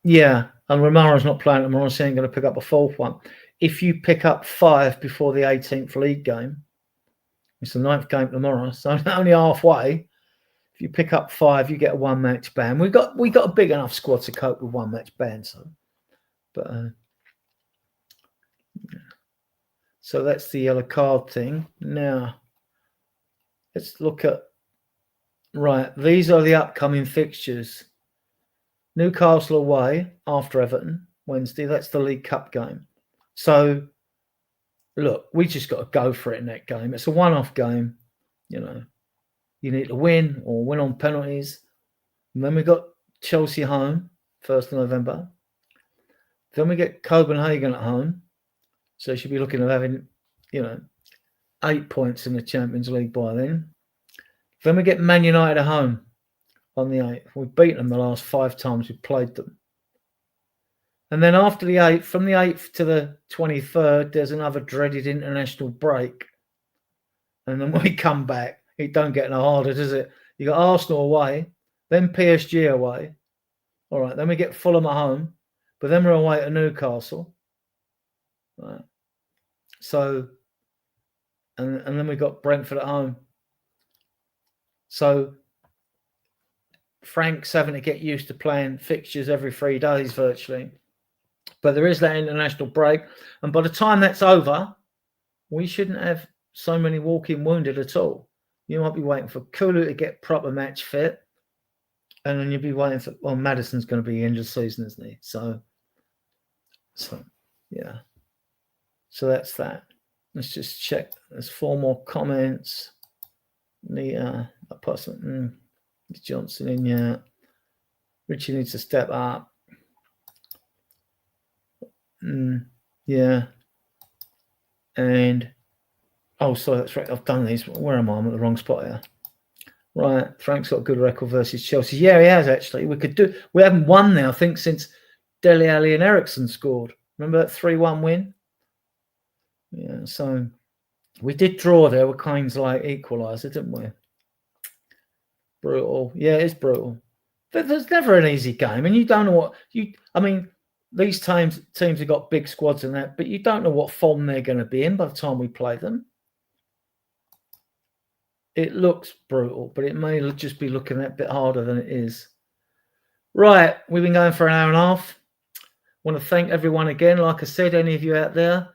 B: Yeah. And Romaro's not playing tomorrow, so he ain't going to pick up a 4th one. If you pick up 5 before the 18th league game, it's the 9th game tomorrow, so only halfway. If you pick up 5, you get a 1-match ban. We got a big enough squad to cope with 1-match ban. So that's the yellow card thing. Now let's look at these are the upcoming fixtures. Newcastle away after Everton Wednesday. That's the League Cup game. So look, we just got to go for it in that game. It's a one-off game, you know. You need to win or win on penalties. And then we got Chelsea home, 1st of November. Then we get Copenhagen at home. So you should be looking at having, 8 points in the Champions League by then. Then we get Man United at home on the 8th. We've beaten them the last 5 times we've played them. And then after the 8th, from the 8th to the 23rd, there's another dreaded international break. And then when we come back, it don't get no harder, does it? You got Arsenal away, then PSG away. All right, then we get Fulham at home, but then we're away at Newcastle. Right. So, and then we got Brentford at home. So Frank's having to get used to playing fixtures every 3 days virtually. But there is that international break. And by the time that's over, we shouldn't have so many walking wounded at all. You might be waiting for Kulu to get proper match fit. And then you'll be waiting for, Maddison's going to be end of season, isn't he? So yeah. So that's that. Let's just check. There's 4 more comments. The person, Johnson in, yeah. Richie needs to step up. Yeah. And oh, sorry, that's right. I've done these. Where am I? I'm at the wrong spot here. Right, Frank's got a good record versus Chelsea. Yeah, he has actually. We haven't won now, I think, since Dele Alli and Ericsson scored. Remember that 3-1 win? Yeah, so we did draw there with Kane's like equaliser, didn't we? Brutal. Yeah, it's brutal. There's never an easy game, and you don't know what these teams have got big squads and that, but you don't know what form they're going to be in by the time we play them. It looks brutal, but it may just be looking a bit harder than it is. Right, we've been going for an hour and a half. I want to thank everyone again. Like I said, any of you out there,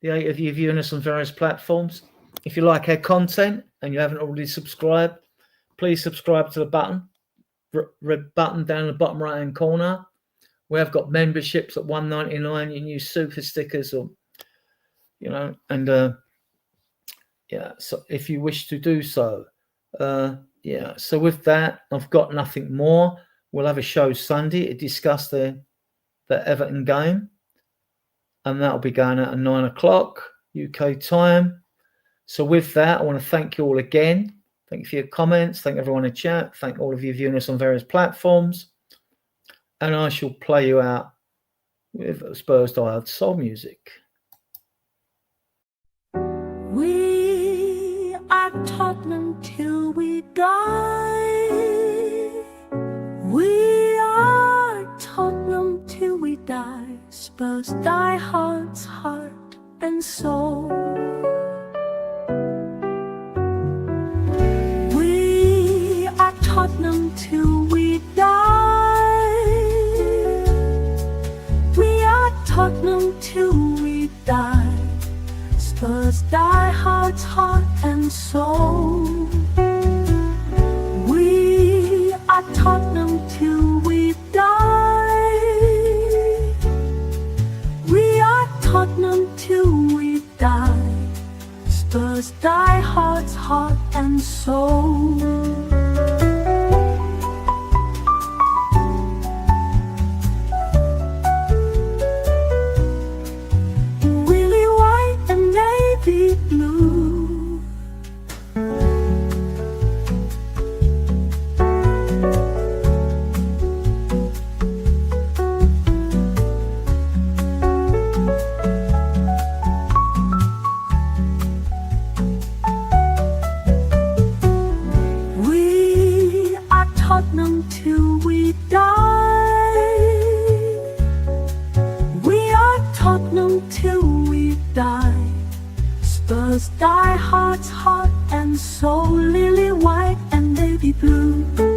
B: the 8 of you viewing us on various platforms, if you like our content and you haven't already subscribed, please subscribe to the button, red button down in the bottom right hand corner. We have got memberships at $1.99. You can use super stickers, or yeah. So if you wish to do so, yeah. So with that, I've got nothing more. We'll have a show Sunday to discuss the Everton game, and that'll be going out at 9 o'clock UK time. So with that, I want to thank you all again. Thank you for your comments. Thank everyone in chat. Thank all of you viewing us on various platforms. And I shall play you out with Spurs Die Soul music.
A: We are Tottenham till we die. We are Tottenham till we die. Spurs die hearts, heart and soul. We are Tottenham till we die. We are Tottenham till we die. Spurs die hearts, heart and soul. We are Tottenham till we die. We are Tottenham till we die. Spurs die hearts, heart and soul. Tottenham till we die. We are Tottenham till we die. Spurs die hearts, heart and soul. Lily white and navy blue.